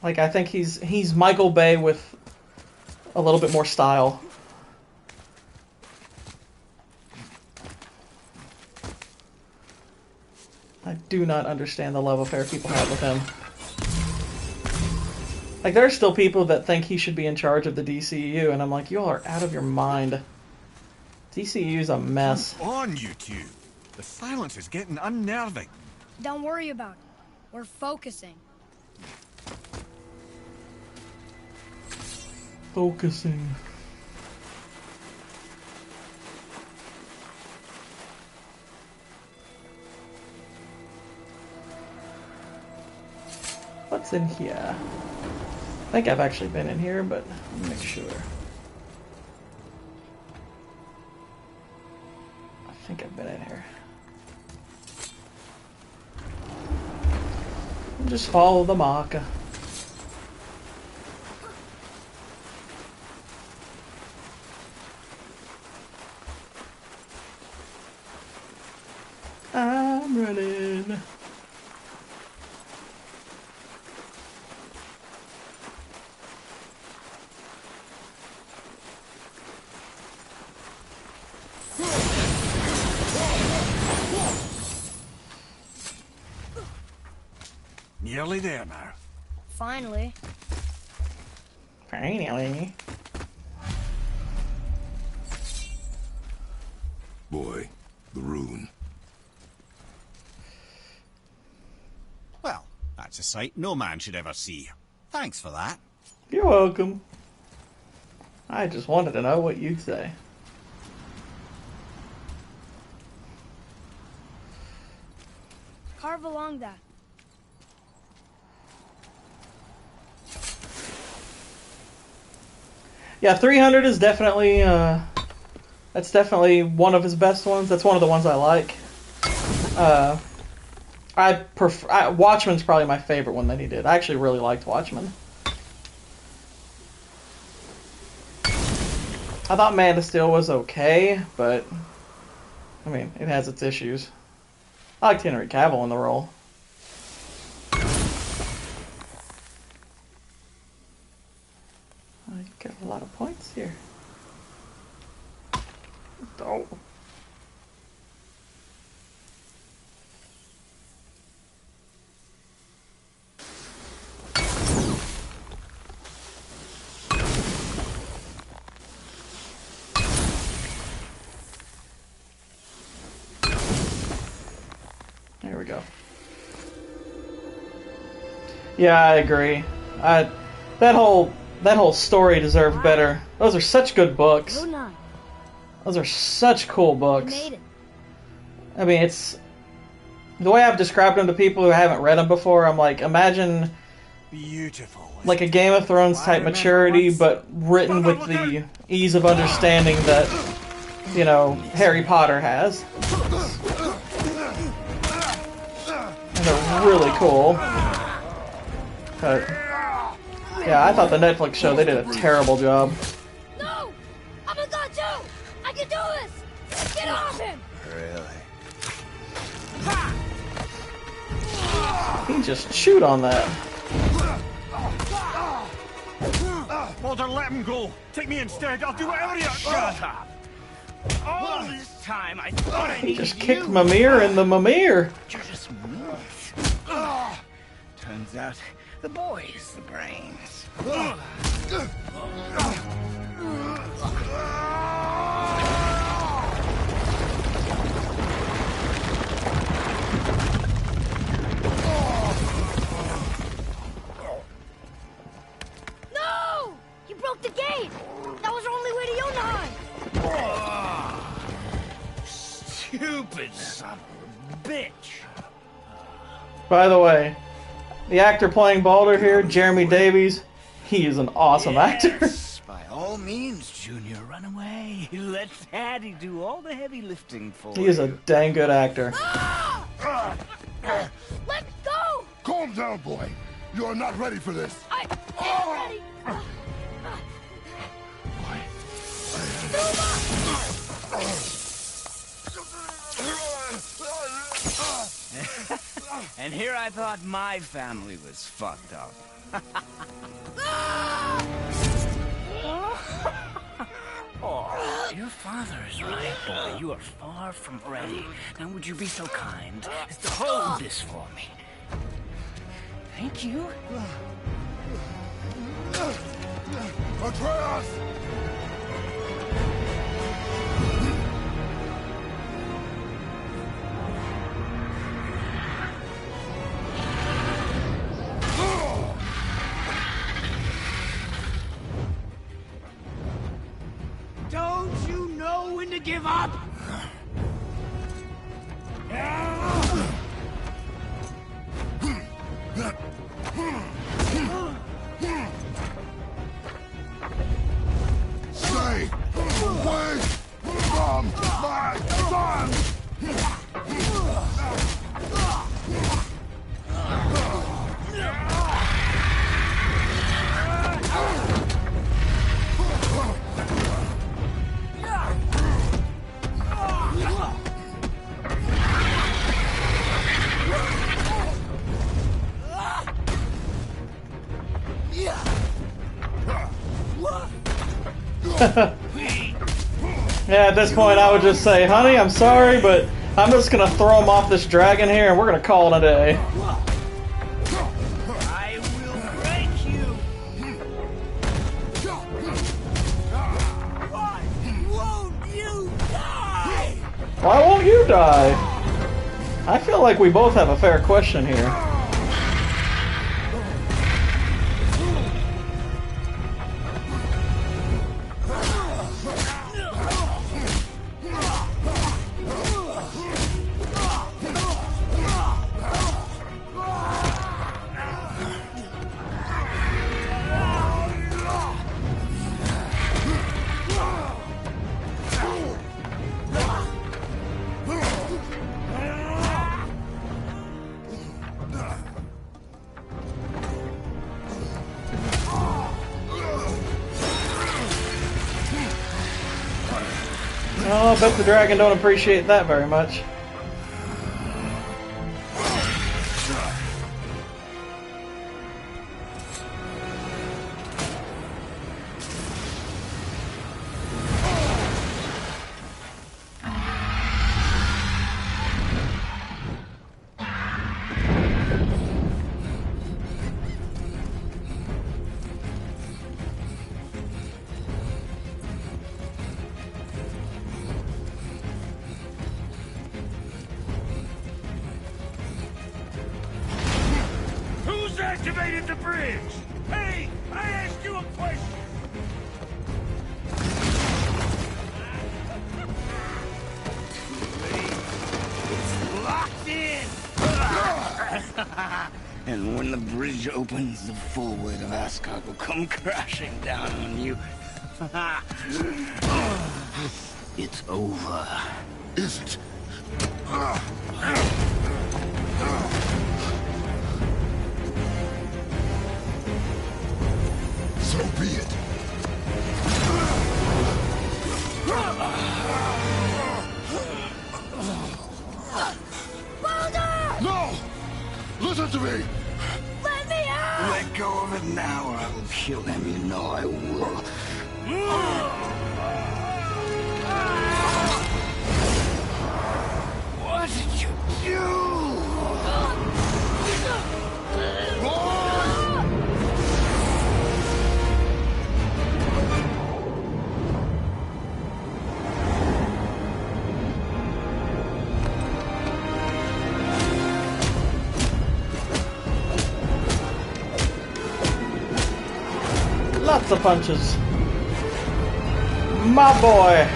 S1: Like, I think he's Michael Bay with a little bit more style. I do not understand the love affair people have with him. Like, there are still people that think he should be in charge of the DCU, and I'm like, you all are out of your mind. DCU's a mess.
S7: Come on, you two. The silence is getting unnerving.
S2: Don't worry about it. We're focusing.
S1: Focusing. What's in here? I think I've actually been in here, but let me make sure. I think I've been in here. Just follow the marker. I'm running.
S7: Nearly there now.
S2: Finally.
S1: Finally.
S3: Boy, the rune.
S6: Well, that's a sight no man should ever see. Thanks for that.
S1: You're welcome. I just wanted to know what you'd say.
S2: Carve along that.
S1: Yeah, 300 is definitely, that's definitely one of his best ones. That's one of the ones I like. Watchmen's probably my favorite one that he did. I actually really liked Watchmen. I thought Man of Steel was okay, but I mean, it has its issues. I liked Henry Cavill in the role. I got a lot of points here. Oh. There we go. Yeah, I agree. That whole story deserved better. Those are such good books.
S2: Go 9.
S1: Those are such cool
S2: You
S1: books.
S2: made it.
S1: I mean, it's the way I've described them to people who haven't read them before. I'm like, imagine
S7: Beautiful.
S1: like a Game of Thrones type maturity, but written with the ease of understanding that, you know, Harry Potter has. And they're really cool. But yeah, I thought the Netflix show, they did a terrible job.
S2: No! I'm a god too! I can do this! Get off him!
S7: Really?
S1: He just chewed on that.
S7: Walter, let him go. Take me instead. I'll do whatever you... Shut up. All this time, I thought I
S1: He
S7: needed
S1: just kicked
S7: you.
S1: Mimir in the Mimir.
S4: You're just meat. Turns out the boy's the brains.
S2: No! You broke the gate! That was our only way to Jotunheim!
S4: Stupid son of a bitch.
S1: By the way, the actor playing Baldur here, Jeremy Davies, he is an awesome actor.
S4: Yes, by all means, Junior, run away. Let Daddy do all the heavy lifting for
S1: He is a
S4: you.
S1: dang good actor.
S2: Ah! Let go!
S3: Calm down, boy. You are not ready for this.
S2: I am ready!
S4: And here I thought my family was fucked up. Oh, your father is right, boy. You are far from ready. Now, would you be so kind as to hold this for me? Thank you.
S3: Atreus!
S4: Don't you know when to give up?
S3: Stay away from my son!
S1: Yeah, at this point I would just say, honey, I'm sorry, but I'm just gonna throw him off this dragon here and we're gonna call it a day.
S4: I will break you. Why won't you die?
S1: Why won't you die? I feel like we both have a fair question here. Well, I bet the dragon don't appreciate that very much.
S7: Who's activated the bridge? Hey, I asked you a question. It's locked in.
S4: And when the bridge opens, the full weight of Asgard will come crashing down on you. It's over.
S3: Is it? So be it. No! Listen to me!
S2: Let me out!
S4: Let go of it now, or I will kill him. You know I will. What did you do?
S1: Lots of punches. My boy.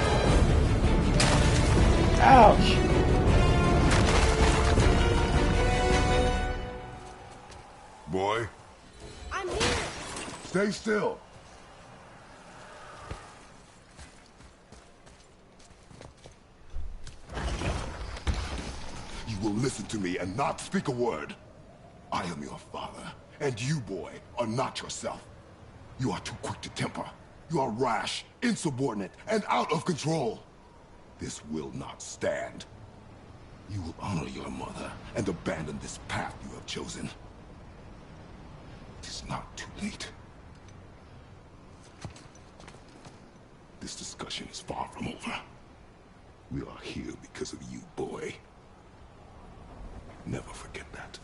S1: Ouch.
S3: Boy,
S2: I'm here!
S3: stay still. You will listen to me and not speak a word. I am your father, and you, boy, are not yourself. You are too quick to temper. You are rash, insubordinate, and out of control. This will not stand. You will honor your mother and abandon this path you have chosen. It is not too late. This discussion is far from over. We are here because of you, boy. Never forget that.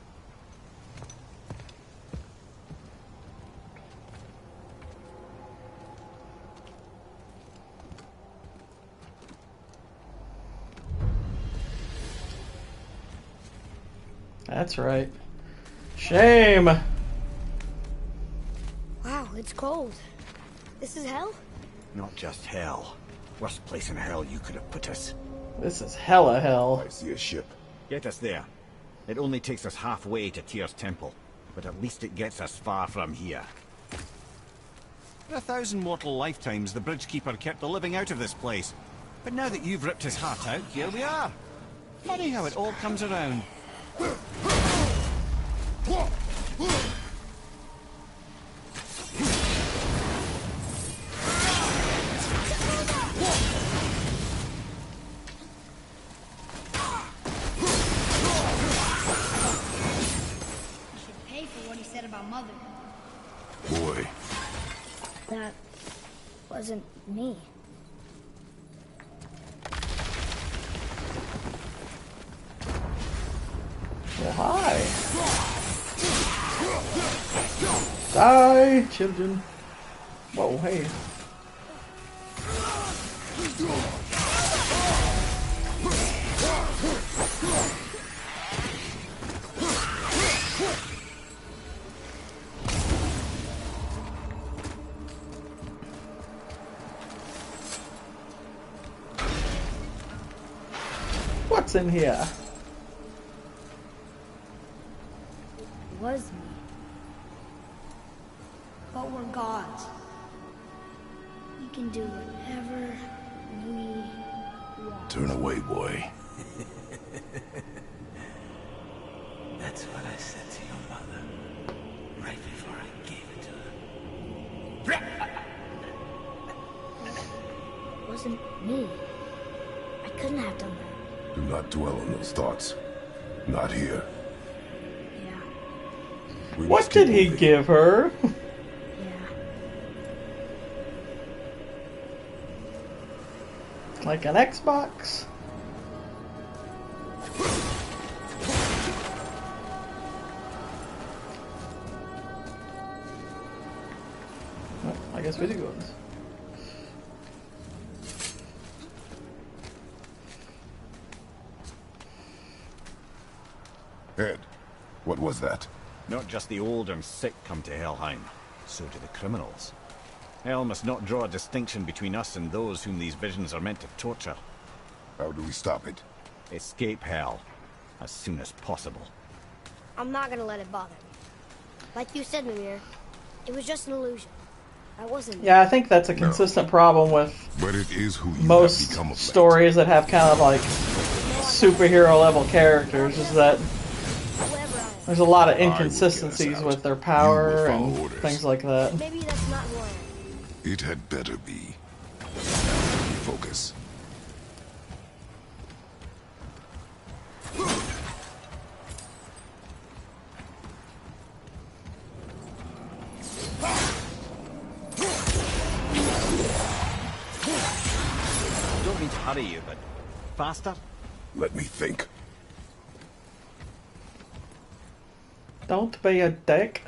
S1: That's right. Shame.
S2: Wow, it's cold. This is hell?
S7: Not just hell. Worst place in hell you could have put us.
S1: This is hella hell.
S3: I see a ship.
S6: Get us there. It only takes us halfway to Tyr's temple, but at least it gets us far from here. For 1,000 mortal lifetimes, the Bridgekeeper kept the living out of this place. But now that you've ripped his heart out, here we are. Funny how it all comes around.
S2: Should pay for what he said about Mother.
S3: Boy,
S2: That wasn't me.
S1: Well, hi. Die, children. Whoa, hey. What's in here?
S2: Was me. But we're gods. We can do whatever we want.
S3: turn away, boy.
S4: That's what I said to your mother, right before I gave it to her.
S2: It wasn't me. couldn't have done that.
S3: Do not dwell on those thoughts. Not here.
S2: Yeah.
S3: We
S1: What
S3: must keep
S1: did he
S3: moving.
S1: give her?
S2: Yeah.
S1: Like an Xbox? Well, I guess we do go this.
S3: Ed, what was that?
S6: Not just the old and sick come to Helheim, so do the criminals. Hell must not draw a distinction between us and those whom these visions are meant to torture.
S3: How do we stop it?
S6: Escape Hell as soon as possible.
S2: I'm not gonna let it bother me. Like you said, Mimir, it was just an illusion. I wasn't.
S1: Yeah, I think that's a consistent problem with
S3: But it is who you
S1: most
S3: have become of late.
S1: stories that have kind of like superhero level characters, is that
S2: Whoever I am.
S1: there's a lot of
S3: will get us
S1: inconsistencies
S3: out.
S1: with their
S3: You
S1: power
S3: will follow
S1: and
S3: orders.
S1: things like that.
S2: Maybe that's not who I am.
S3: It had better be. Focus.
S6: Don't mean to hurry you, but faster?
S3: Let me think.
S1: Don't be a dick.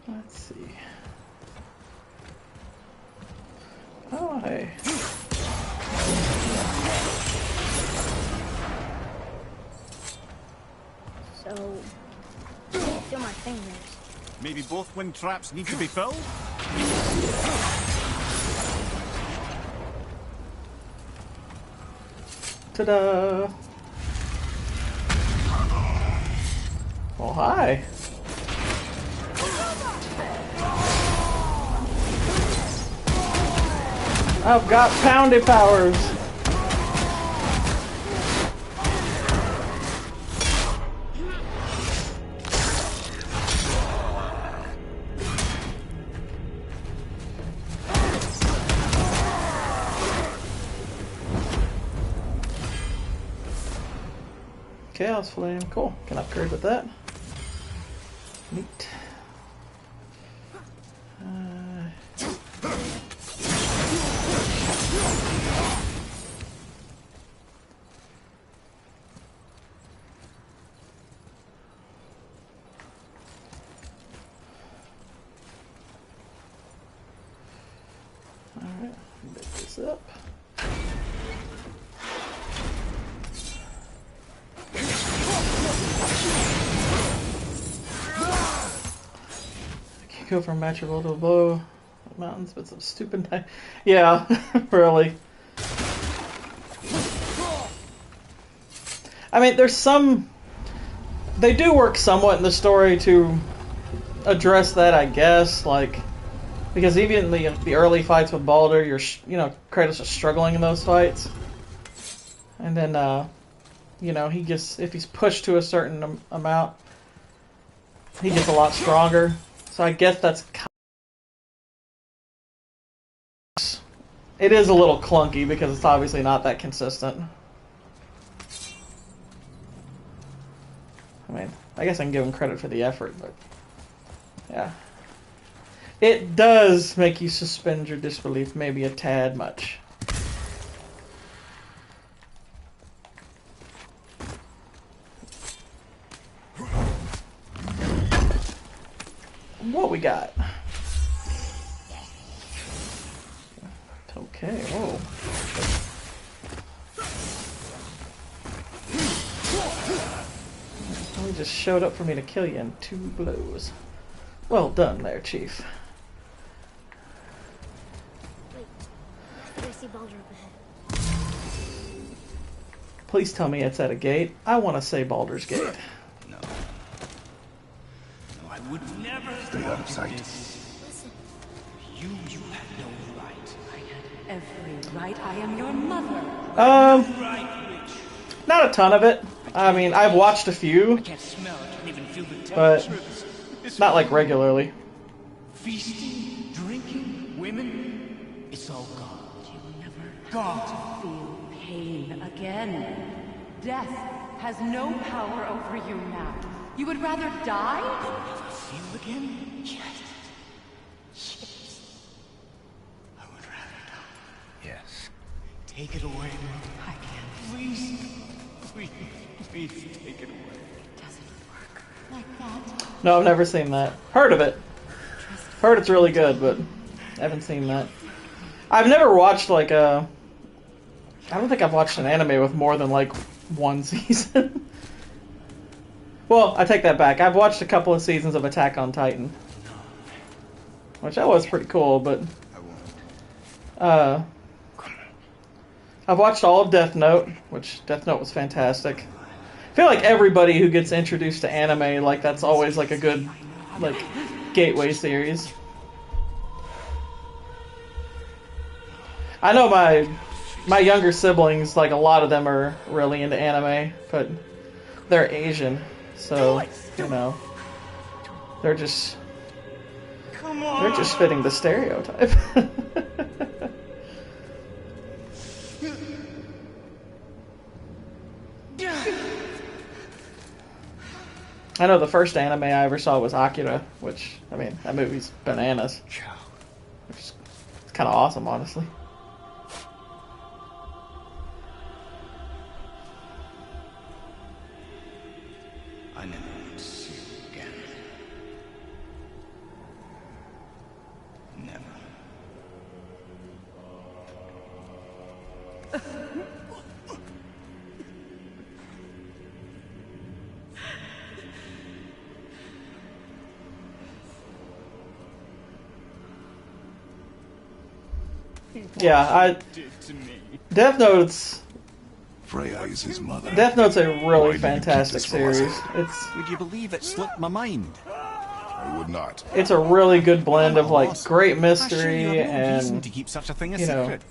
S1: Let's see. Oh, hey.
S2: So, I feel my fingers.
S6: Maybe both wind traps need to be filled?
S1: Ta-da! Oh, hi. I've got poundy powers. Chaos Flame, cool. Can upgrade with that. Neat. Alright, make this up. Go from match blow to blow mountains, but some stupid yeah, really. I mean, there's some. They do work somewhat in the story to address that, I guess. Like, because even the early fights with Baldur, Kratos is struggling in those fights, and then he gets, if he's pushed to a certain amount, he gets a lot stronger. So I guess that's it is a little clunky because it's obviously not that consistent. I mean, I guess I can give him credit for the effort, but yeah. It does make you suspend your disbelief maybe a tad much. What we got? Okay, whoa. He just showed up for me to kill you in 2 blows. Well done there, Chief.
S2: Wait, I see Baldur up ahead.
S1: Please tell me it's at a gate. I want to say Baldur's Gate.
S4: No. No, I would never.
S3: Stay out of sight.
S2: Listen,
S4: You have no right.
S8: Every right. I am your mother.
S1: Not a ton of it.
S4: I
S1: I mean, I've watched a few,
S4: I can't smell, I can't even feel the
S1: but
S4: temperature. This
S1: not like regularly.
S4: feasting, drinking, women. It's all gone.
S8: You'll never
S4: Gone.
S8: feel pain again. Death has no power over you now. You would rather die?
S4: Never feel again? Yes. I would rather die. Yes. Take it away.
S8: I can't.
S4: Please. Please. Please take it away.
S8: It doesn't work like that.
S1: No, I've never seen that. Heard of it. Heard it's really good, but I haven't seen that. I've never watched like a... I don't think I've watched an anime with more than like one season. Well, I take that back. I've watched a couple of seasons of Attack on Titan. Which that was pretty cool, but... I've watched all of Death Note, which Death Note was fantastic. I feel like everybody who gets introduced to anime, like that's always like a good, like, gateway series. I know my younger siblings, like a lot of them are really into anime, but they're Asian, so you know, they're just fitting the stereotype. I know the first anime I ever saw was Akira, which, I mean, that movie's bananas. Which is kind of awesome, honestly.
S4: I never want to see you again. Never.
S1: Yeah, Death Note's
S3: Freya is his mother.
S1: Death Note's a
S3: Why
S1: really
S3: did you
S1: fantastic
S3: keep this from us?
S1: series. It's
S6: Would you believe it slipped my mind?
S3: I would not.
S1: it's a really good blend of like great
S6: I assure you,
S1: mystery
S6: I have no reason
S1: and
S6: to keep such a thing a
S1: you know,
S6: secret.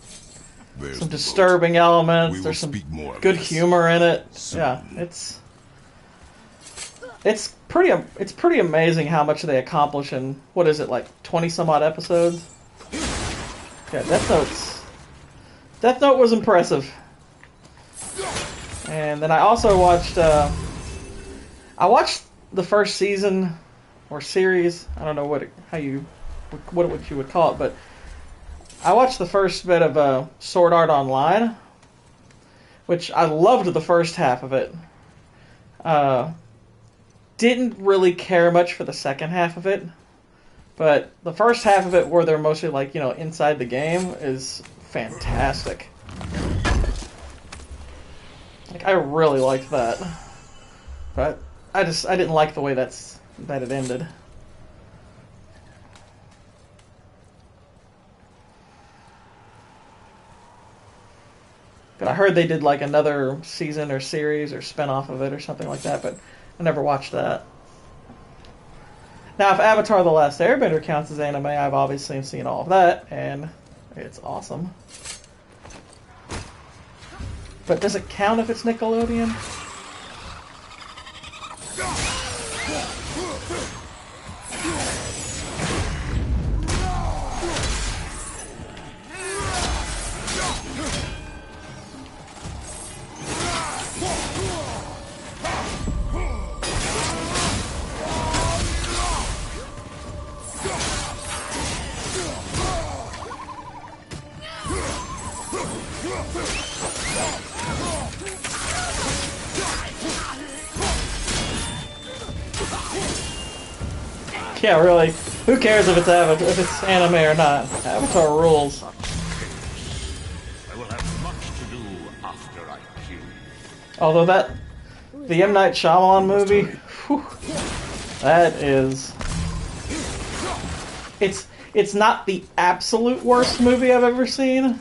S3: There's
S1: some
S3: the boat.
S1: disturbing elements.
S3: We
S1: There's some
S3: will speak more of
S1: good
S3: this
S1: humor in it.
S3: soon.
S1: Yeah, it's pretty amazing how much they accomplish in what is it, like 20 some odd episodes. Yeah, Death Note was impressive. And then I also watched the first season or series. I don't know what you would call it, but I watched the first bit of Sword Art Online, which I loved the first half of it. Didn't really care much for the second half of it, but the first half of it, where they're mostly like, you know, inside the game, is fantastic. Like, I really liked that, but I didn't like the way that it ended. But I heard they did like another season or series or spin-off of it or something like that, but I never watched that. Now, if Avatar: The Last Airbender counts as anime, I've obviously seen all of that, and it's awesome. But does it count if it's Nickelodeon? Yeah, really. Who cares if it's anime or not? Avatar rules.
S7: I will have much to do after I kill you.
S1: Although the M. Night Shyamalan movie, whew, that is... It's not the absolute worst movie I've ever seen,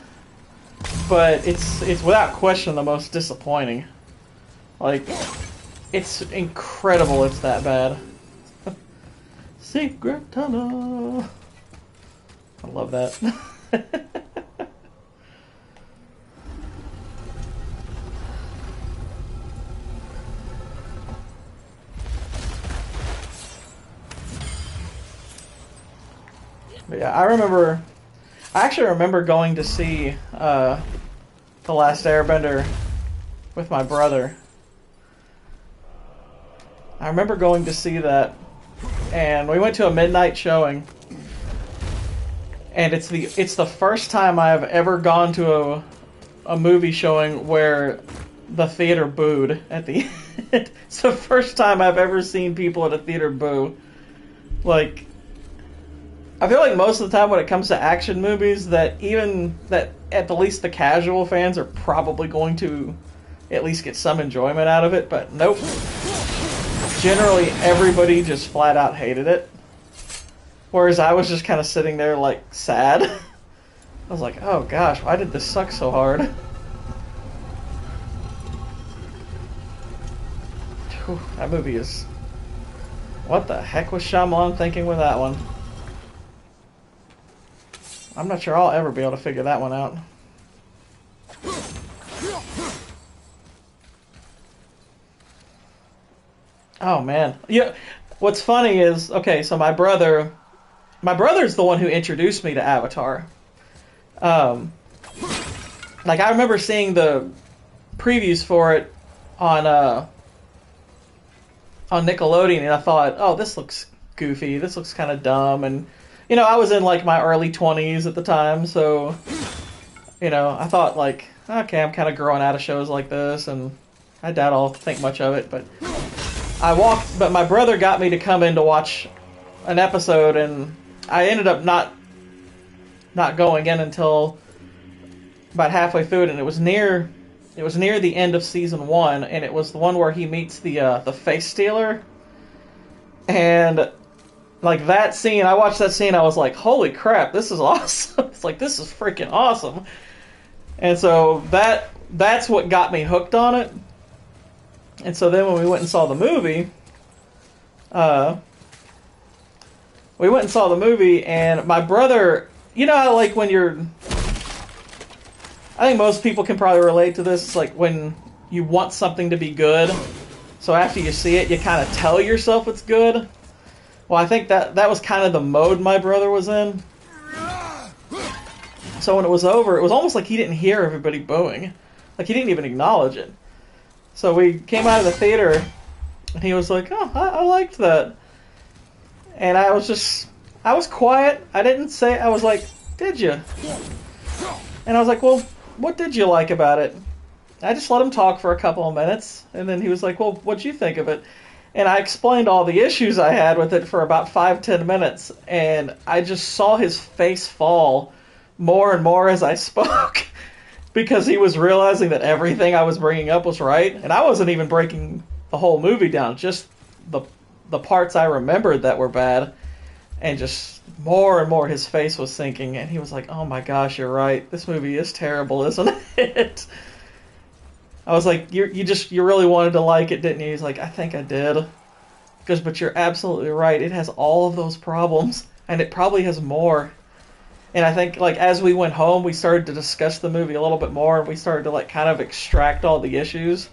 S1: but it's without question the most disappointing. Like, it's incredible it's that bad. Secret tunnel. I love that. But yeah, I actually remember going to see The Last Airbender with my brother. I remember going to see that, and we went to a midnight showing. And it's the first time I've ever gone to a movie showing where the theater booed at the end. It's the first time I've ever seen people at a theater boo. Like, I feel like most of the time when it comes to action movies, that at the least the casual fans are probably going to at least get some enjoyment out of it, but nope. Generally, everybody just flat out hated it. Whereas I was just kind of sitting there, like, sad. I was like, oh gosh, why did this suck so hard? Whew, that movie is... What the heck was Shyamalan thinking with that one? I'm not sure I'll ever be able to figure that one out. Oh man. Yeah. What's funny is, okay, so my brother's the one who introduced me to Avatar. Like, I remember seeing the previews for it on Nickelodeon, and I thought, oh, this looks goofy, this looks kind of dumb, and, you know, I was in, like, my early 20s at the time, so, you know, I thought, like, okay, I'm kind of growing out of shows like this, and I doubt I'll think much of it, but but my brother got me to come in to watch an episode, and I ended up not going in until about halfway through it, and it was near the end of season 1, and it was the one where he meets the face stealer, and like that scene, I watched that scene, I was like, holy crap, this is awesome. It's like, this is freaking awesome. And so that's what got me hooked on it. And so then when we went and saw the movie, and my brother, you know how, like, when I think most people can probably relate to this, it's like when you want something to be good, so after you see it, you kind of tell yourself it's good. Well, I think that was kind of the mode my brother was in. So when it was over, it was almost like he didn't hear everybody booing. Like, he didn't even acknowledge it. So we came out of the theater, and he was like, oh, I liked that. And I was quiet. I didn't say, I was like, did you? And I was like, well, what did you like about it? I just let him talk for a couple of minutes, and then he was like, well, what'd you think of it? And I explained all the issues I had with it for about 5-10 minutes, and I just saw his face fall more and more as I spoke. Because he was realizing that everything I was bringing up was right. And I wasn't even breaking the whole movie down. Just the parts I remembered that were bad. And just more and more his face was sinking. And he was like, oh my gosh, you're right. This movie is terrible, isn't it? I was like, you really wanted to like it, didn't you? He's like, I think I did. But you're absolutely right. It has all of those problems. And it probably has more. And I think, like, as we went home, we started to discuss the movie a little bit more, and we started to, like, kind of extract all the issues.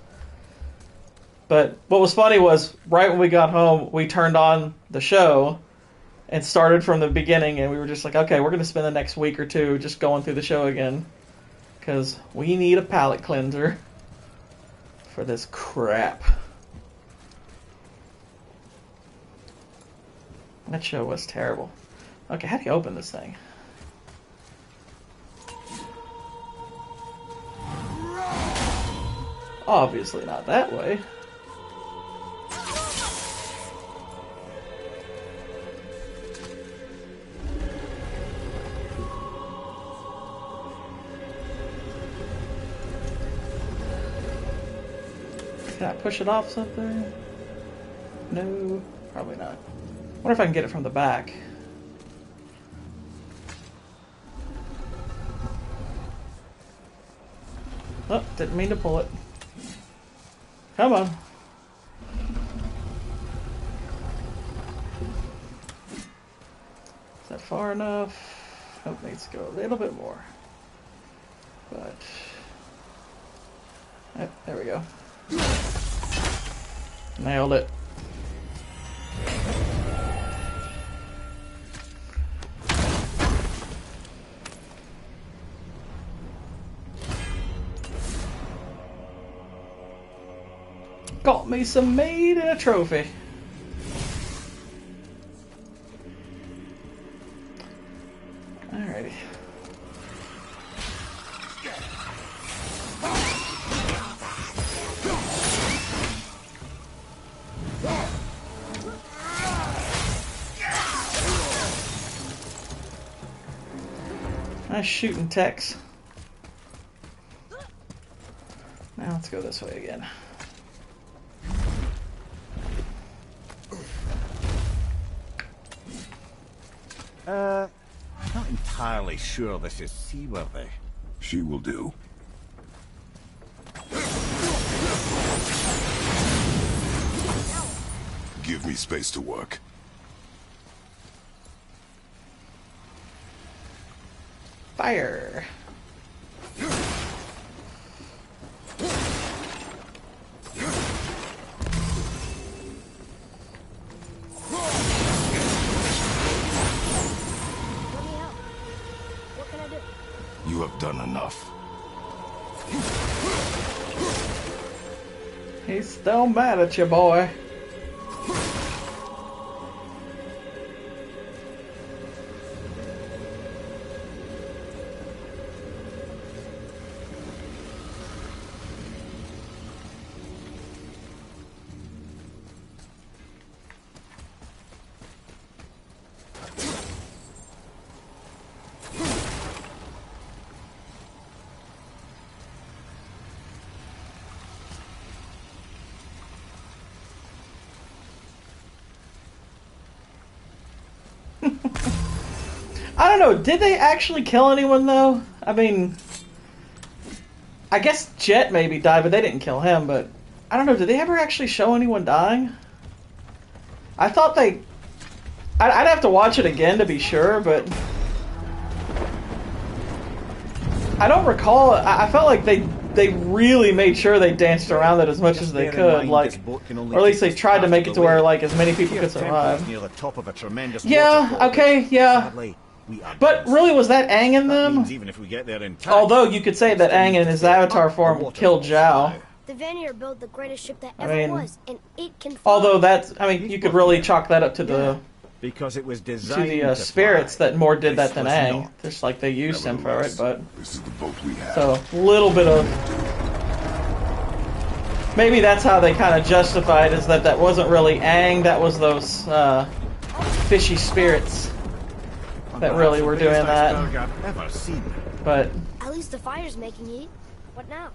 S1: But what was funny was, right when we got home, we turned on the show and started from the beginning, and we were just like, okay, we're going to spend the next week or two just going through the show again, because we need a palate cleanser for this crap. That show was terrible. Okay, how do you open this thing? Obviously not that way. Can I push it off something? No, probably not. I wonder if I can get it from the back. Oh, didn't mean to pull it. Come on. Is that far enough? Nope, needs to go a little bit more. But, there we go. Nailed it. Got me some meat and a trophy. Alrighty. Nice shooting Tex. Now let's go this way again.
S6: Not entirely sure this is seaworthy.
S3: She will do. Give me space to work.
S1: Fire.
S3: You have done enough.
S1: He's still mad at you, boy. I don't know, did they actually kill anyone though? I mean, I guess Jet maybe died, but they didn't kill him, but I don't know, did they ever actually show anyone dying? I thought they... I'd have to watch it again to be sure, but... I don't recall, I felt like they really made sure they danced around it as much as they could, like, or at least they tried to make it to where, like, as many people could survive. Yeah, okay, yeah. But really, was that Aang in them? Although you could say that Aang in his avatar form killed Zhao.
S2: The Vanir built the greatest ship that ever was, and it can fly.
S1: Although that's, I mean, you could really chalk that up to the spirits that more did that than Aang. Just like they used him for it, but
S3: This is the boat we have.
S1: so a little bit of maybe that's how they kind of justified is that wasn't really Aang, that was those fishy spirits that really were doing that. But
S2: at least the fire's making heat. What now?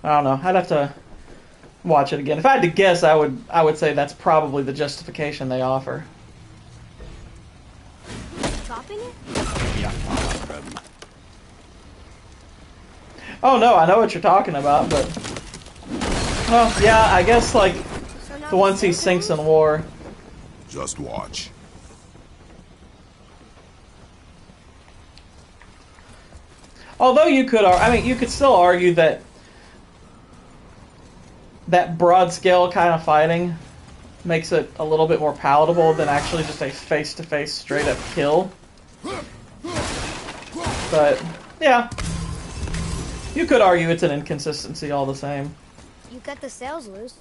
S1: I don't know. I'd have to watch it again. If I had to guess, I would say that's probably the justification they offer.
S2: Chopping it?
S1: Oh no, I know what you're talking about, but well, yeah, I guess like the ones he sinks in war.
S3: Just watch.
S1: Although you could, I mean, you could still argue that broad scale kind of fighting makes it a little bit more palatable than actually just a face-to-face straight-up kill. But yeah, you could argue it's an inconsistency all the same.
S2: You got the sails loose.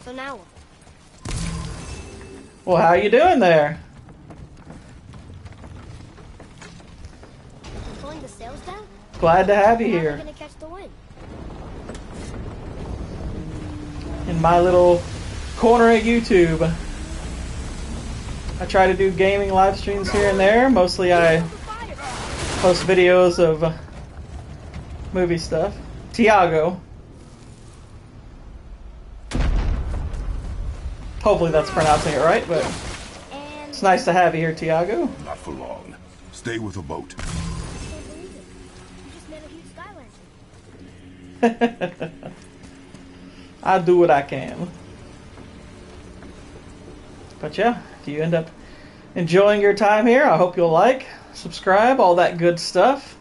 S2: So now what?
S1: Well, how you doing there?
S2: Pulling the sails down?
S1: Glad to have you
S2: How
S1: here.
S2: are we gonna catch the wind?
S1: In my little corner of YouTube. I try to do gaming live streams here and there. Mostly I post videos of movie stuff. Tiago. Hopefully that's pronouncing it right, but it's nice to have you here, Tiago.
S3: Not for long. Stay with the boat.
S2: I can't believe it. You just made a huge sky lantern.
S1: I do what I can. But yeah, if you end up enjoying your time here, I hope you'll like, subscribe, all that good stuff.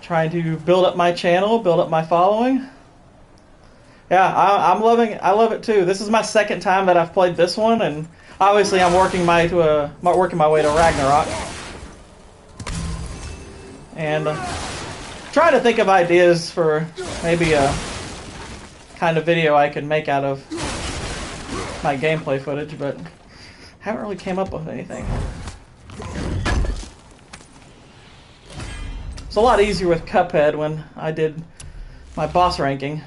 S1: Trying to build up my channel, build up my following. Yeah, I love it too. This is my second time that I've played this one, and obviously I'm working my way to Ragnarok. and trying to think of ideas for maybe a kind of video I could make out of my gameplay footage, but haven't really came up with anything. It's a lot easier with Cuphead when I did my boss ranking.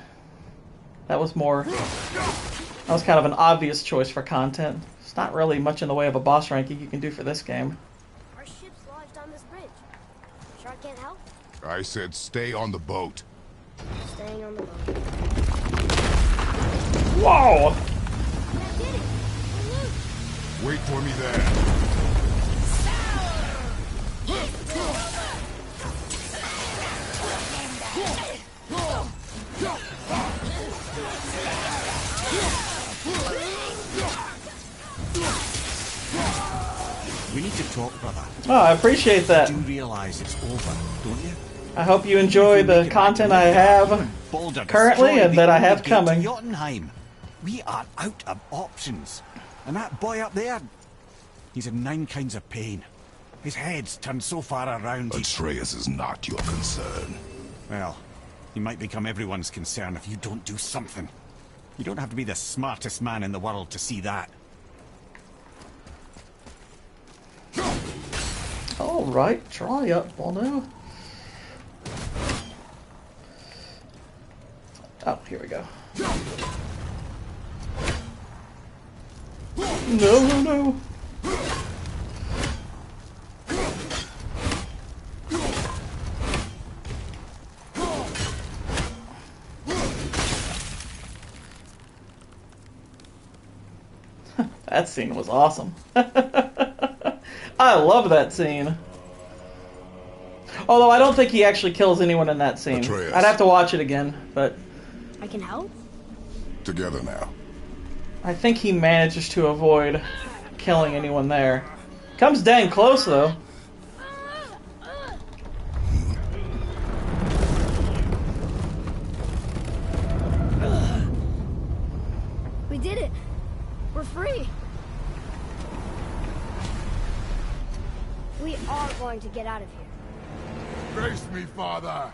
S1: That was kind of an obvious choice for content. It's not really much in the way of a boss ranking you can do for this game.
S2: Our ship's lodged on this bridge. Sure I can't help?
S3: I said stay on the boat.
S2: Staying on the boat.
S1: Whoa!
S2: I did it! We're loose!
S3: Wait for me there.
S6: We need to talk, brother.
S1: Oh, I appreciate that.
S6: You do realize it's over, don't you?
S1: I hope you enjoy the content I have currently and that I have coming.
S6: Jotunheim. We are out of options. And that boy up there, he's in 9 kinds of pain. His head's turned so far around.
S3: Atreus is not your concern.
S6: Well, he might become everyone's concern if you don't do something. You don't have to be the smartest man in the world to see that.
S1: Alright, try up, Bono. Oh, here we go. No, no, no. That scene was awesome. I love that scene. Although I don't think he actually kills anyone in that scene.
S3: Atreus.
S1: I'd have to watch it again, but
S2: I can help?
S3: Together now.
S1: I think he manages to avoid killing anyone there. Comes dang close, though.
S2: We did it! We're free! We are going to get out of here.
S3: Grace me, Father.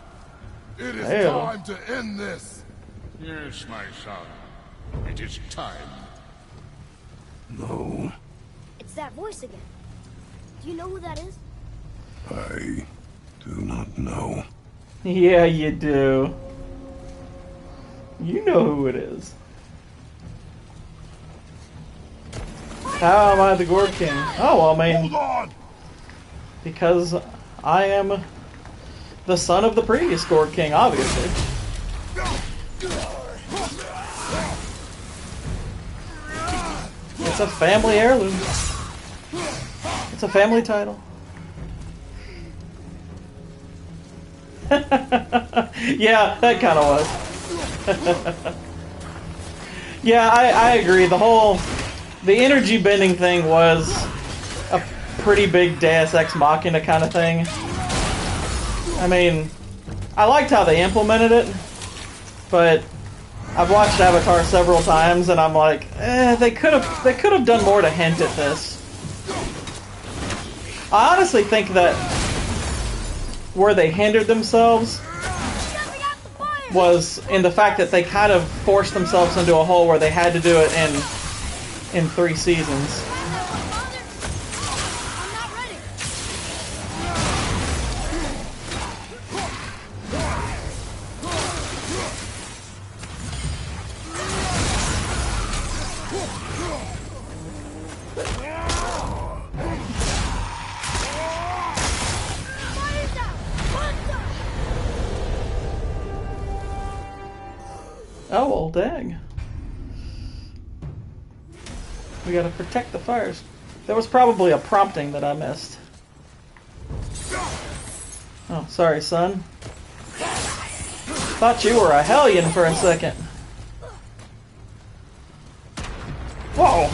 S3: It is
S1: Ew.
S3: time to end this.
S9: Yes, my son. It is time.
S3: No,
S2: It's that voice again. Do you know who that is?
S3: I do not know.
S1: Yeah, you do. You know who it is. How am I the Gourd King? Oh, well, I mean,
S3: Hold on!
S1: because I am the son of the previous Gourd King, obviously. It's a family heirloom. It's a family title. Yeah, that kind of was. Yeah, I agree. The energy bending thing was a pretty big Deus Ex Machina kind of thing. I mean, I liked how they implemented it, but I've watched Avatar several times, and I'm like, they could have done more to hint at this. I honestly think that where they hindered themselves was in the fact that they kind of forced themselves into a hole where they had to do it in 3 seasons. Oh, well, dang. We gotta protect the fires. There was probably a prompting that I missed. Oh, sorry, son. Thought you were a hellion for a second. Whoa!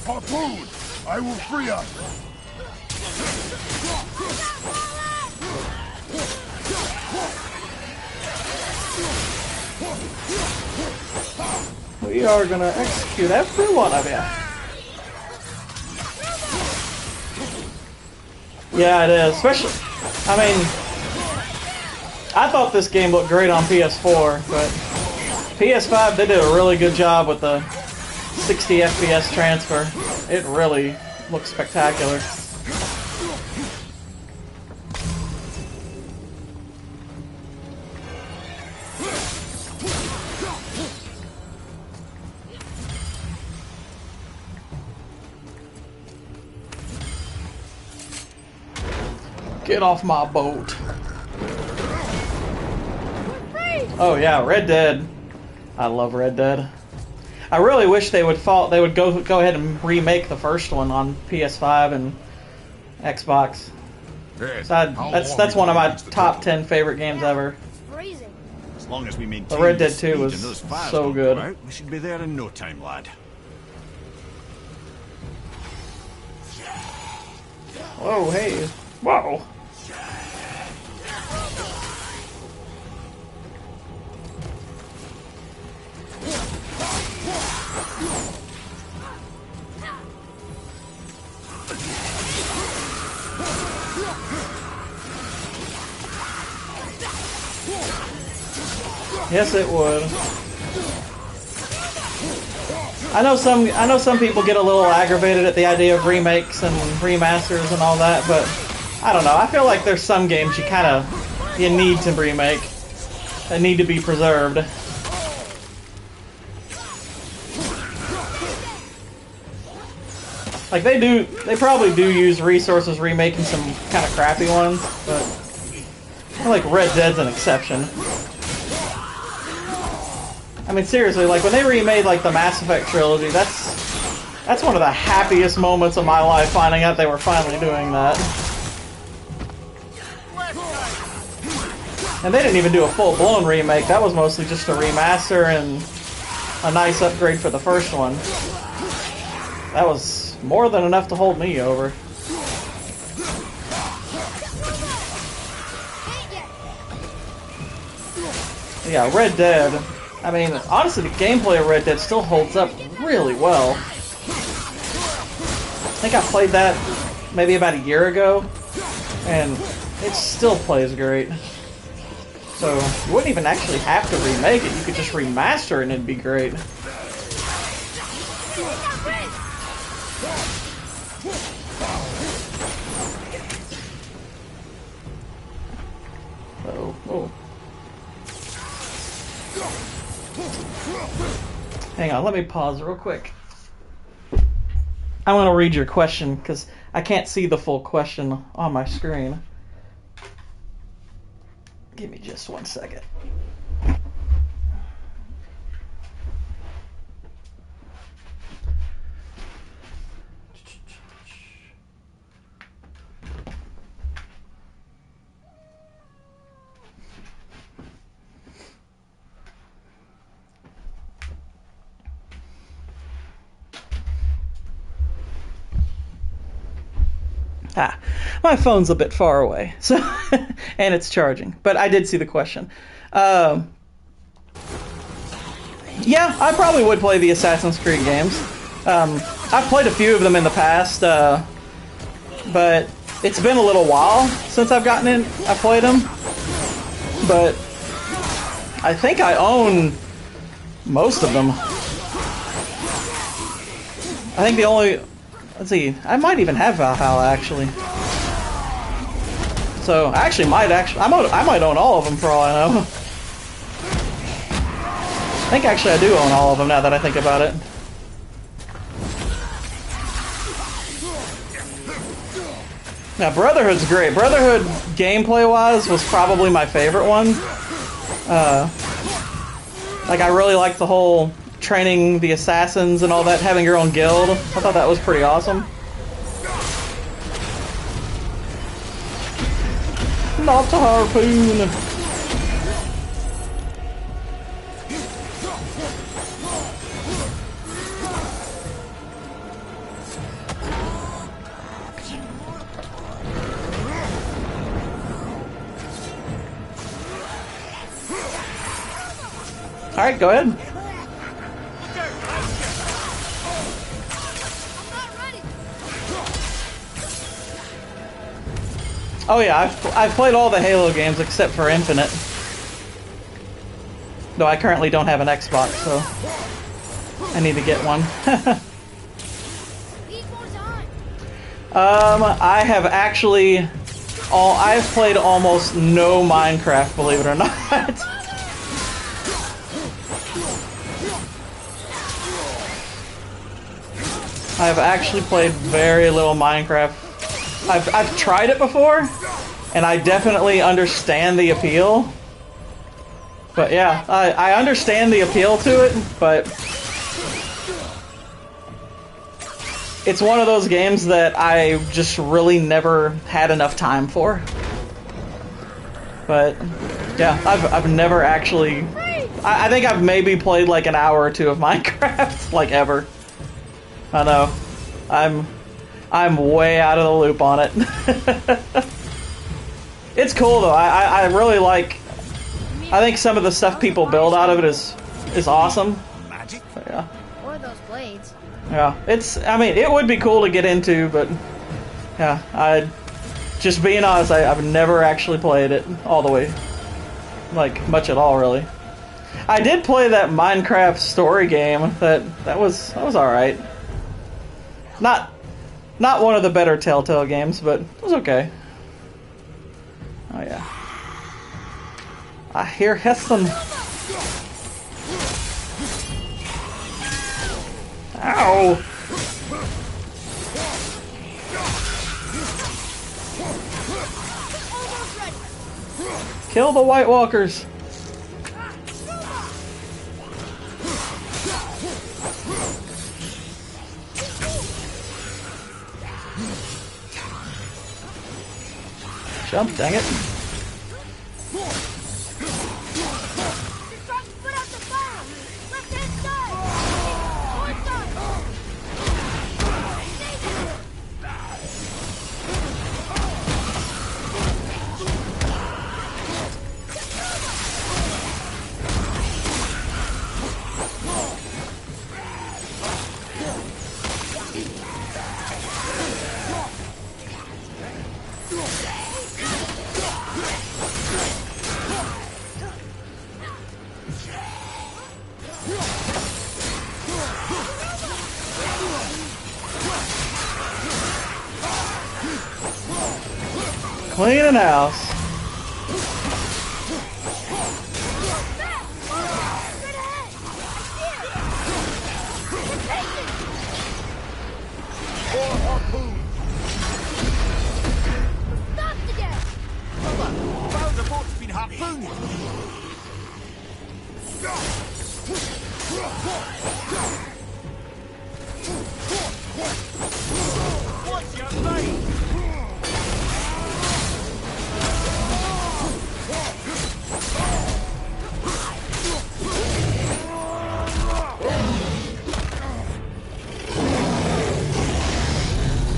S3: Harpoon! I will free us!
S1: We are gonna execute every one of you. Yeah, it is. Especially, I mean, I thought this game looked great on PS4, but PS5, they did a really good job with the 60 FPS transfer. It really looks spectacular. Get off my boat. Oh yeah, Red Dead. I love Red Dead. I really wish they would go ahead and remake the first one on PS5 and Xbox.
S3: Hey,
S1: That's one of my top 10 favorite games ever.
S2: Freezing.
S6: As long as we maintain
S1: The Red Dead
S6: the
S1: 2
S6: speed
S1: was
S6: and those fires
S1: so
S6: don't
S1: good.
S6: go out, we should be there in no time, lad.
S1: Whoa, hey. Whoa. Yes, it would. I know some people get a little aggravated at the idea of remakes and remasters and all that, but I don't know. I feel like there's some games you need to remake. They need to be preserved. Like they probably do use resources remaking some kind of crappy ones, but I feel like Red Dead's an exception. I mean, seriously, like when they remade like the Mass Effect trilogy, that's one of the happiest moments of my life, finding out they were finally doing that. And they didn't even do a full-blown remake. That was mostly just a remaster and a nice upgrade for the first one. That was more than enough to hold me over. Yeah, Red Dead. I mean, honestly, the gameplay of Red Dead still holds up really well. I think I played that maybe about a year ago, and it still plays great. So, you wouldn't even actually have to remake it, you could just remaster it and it'd be great. Oh. Hang on, let me pause real quick. I want to read your question because I can't see the full question on my screen. Give me just 1 second. My phone's a bit far away, so and it's charging. But I did see the question. Yeah, I probably would play the Assassin's Creed games. I've played a few of them in the past, but it's been a little while since I've played them. But I think I own most of them. I think the only... Let's see, I might even have Valhalla, actually. So, I might own all of them for all I know. I think actually I do own all of them now that I think about it. Now, Brotherhood's great. Brotherhood, gameplay-wise, was probably my favorite one. Like, I really liked the whole training the assassins and all that, having your own guild. I thought that was pretty awesome. Not to harpoon. Alright, go ahead. Oh yeah, I've played all the Halo games except for Infinite. Though I currently don't have an Xbox, so I need to get one. I have actually I've played almost no Minecraft, believe it or not. I've actually played very little Minecraft. I've tried it before, and I definitely understand the appeal. But yeah, I understand the appeal to it, but it's one of those games that I just really never had enough time for. But yeah, I've never actually. I think I've maybe played like an hour or two of Minecraft, like ever. I know, I'm way out of the loop on it. It's cool though. I really like. I think some of the stuff people build out of it is awesome.
S6: Magic?
S1: But yeah.
S2: Or those blades.
S1: Yeah, I mean, it would be cool to get into, but yeah, just being honest, I've never actually played it all the way, like much at all, really. I did play that Minecraft story game. That was all right. Not one of the better Telltale games, but it was okay. Oh yeah. I hear Hessen. Ow! Kill the White Walkers! Jump, dang it. Cleaning house.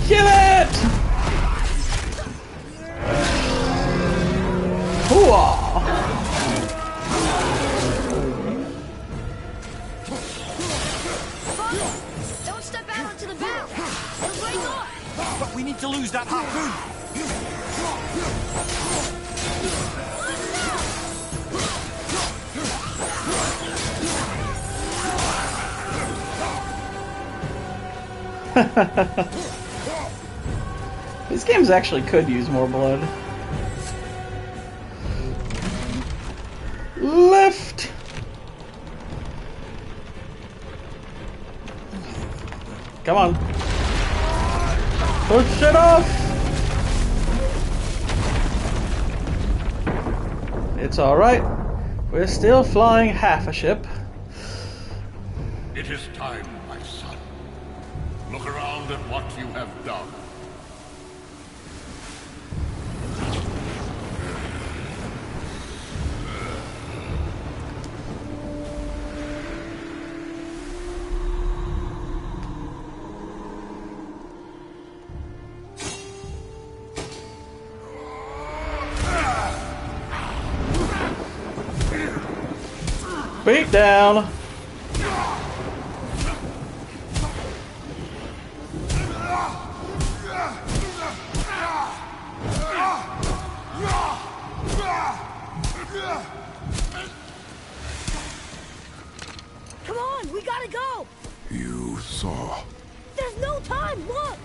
S1: Kill it! Hooah!
S2: Don't step out onto the bow. It'll break off.
S6: But we need to lose that harpoon.
S1: These games actually could use more blood. Left! Come on. Push it off! It's alright. We're still flying half a ship.
S9: It is time, my son. Look around at what you have done.
S1: Beat down!
S2: gotta go!
S3: You saw.
S2: There's no time, look!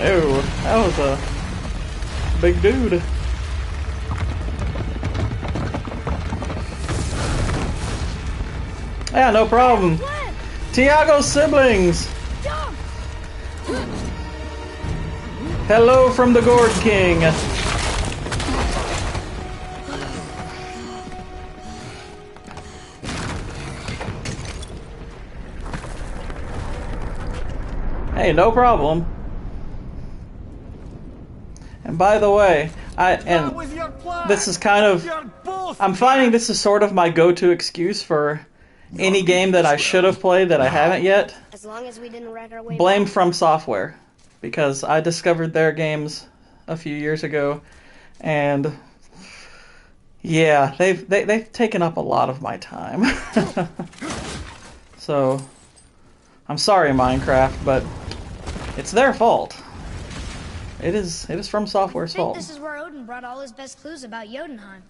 S1: Oh, that was a big dude. Yeah, no problem. Tiago's siblings.
S2: Jump!
S1: Hello from the Gourd King. Hey, no problem. And by the way, this is kind of, I'm finding this is sort of my go-to excuse for any game that I should have played that I haven't yet.
S2: As long as we didn't wreck our way
S1: Blame
S2: back.
S1: From Software, because I discovered their games a few years ago, and yeah, they've taken up a lot of my time. So I'm sorry, Minecraft, but it's their fault. It is From Software's
S2: I think
S1: fault.
S2: this is where Odin brought all his best clues about Jotunheim.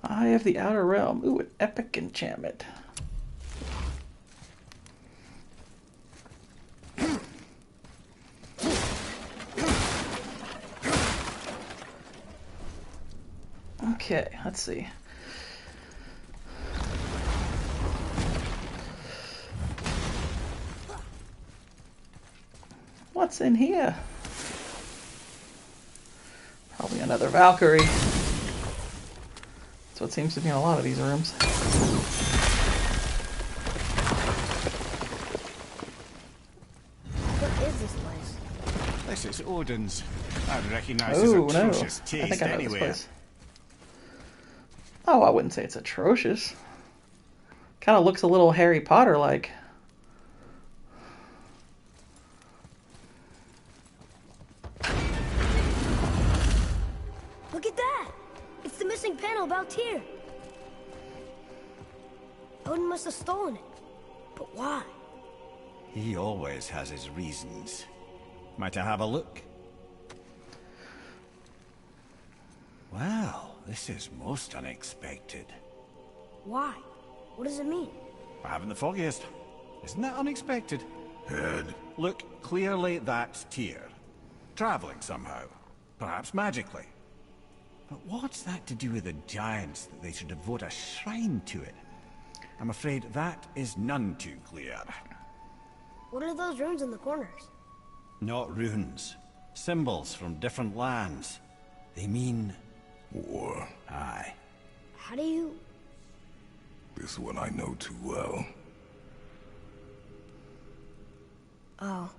S1: Eye of the Outer Realm. Ooh, an epic enchantment. Okay, let's see. What's in here? Probably another Valkyrie. That's what seems to be in a lot of these rooms.
S2: What is this place?
S6: This is Odin's. I'd recognize
S1: Oh,
S6: his
S1: no.
S6: atrocious
S1: I
S6: taste
S1: think I know this
S6: anywhere.
S1: place. Oh, I wouldn't say it's atrocious. Kind of looks a little Harry Potter-like.
S2: Look at that! It's the missing panel about Tyr. Odin must have stolen it. But why?
S6: He always has his reasons. Might I have a look? Well, this is most unexpected.
S2: Why? What does it mean?
S6: I haven't the foggiest. Isn't that unexpected?
S3: Head.
S6: Look, clearly that's Tyr. Traveling somehow. Perhaps magically. But what's that to do with the giants that they should devote a shrine to it? I'm afraid that is none too clear.
S2: What are those runes in the corners?
S6: Not runes. Symbols from different lands. They mean...
S3: War.
S6: Aye.
S2: How do you...
S3: This one I know too well.
S2: Oh.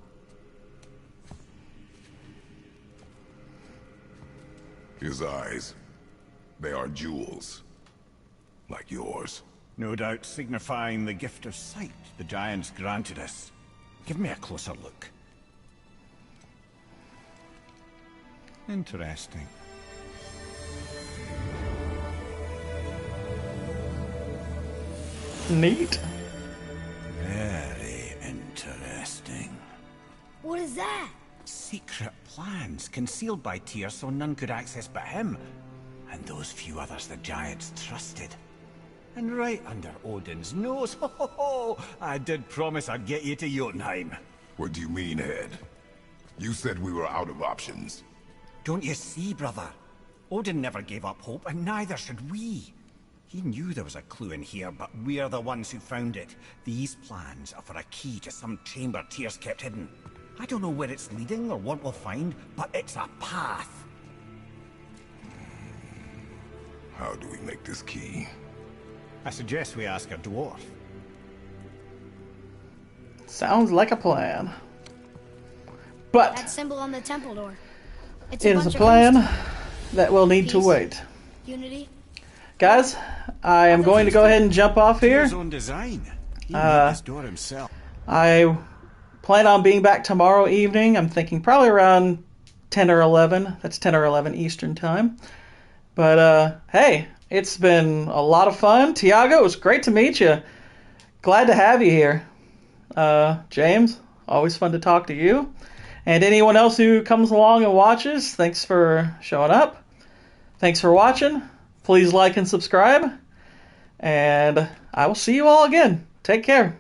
S3: His eyes. They are jewels. Like yours.
S6: No doubt signifying the gift of sight the giants granted us. Give me a closer look. Interesting.
S1: Neat.
S6: Very interesting.
S2: What is that?
S6: Secret plans concealed by Tyr so none could access but him. And those few others the giants trusted. And right under Odin's nose, ho ho ho! I did promise I'd get you to Jotunheim.
S3: What do you mean, Head? You said we were out of options.
S6: Don't you see, brother? Odin never gave up hope, and neither should we. He knew there was a clue in here, but we're the ones who found it. These plans are for a key to some chamber Tyr's kept hidden. I don't know where it's leading or what we'll find, but it's a path.
S3: How do we make this key?
S6: I suggest we ask a dwarf.
S1: Sounds like a plan. But
S2: That symbol on the temple door. It's
S1: it is a
S2: bunch of
S1: plan
S2: runes.
S1: that will need to
S2: Peace.
S1: wait.
S2: Unity.
S1: Guys, I am going to go ahead and jump off here.
S6: His own design. He made this door himself.
S1: I plan on being back tomorrow evening. I'm thinking probably around 10 or 11. That's 10 or 11 Eastern time. But, hey, it's been a lot of fun. Tiago, it was great to meet you. Glad to have you here. James, always fun to talk to you. And anyone else who comes along and watches, thanks for showing up. Thanks for watching. Please like and subscribe. And I will see you all again. Take care.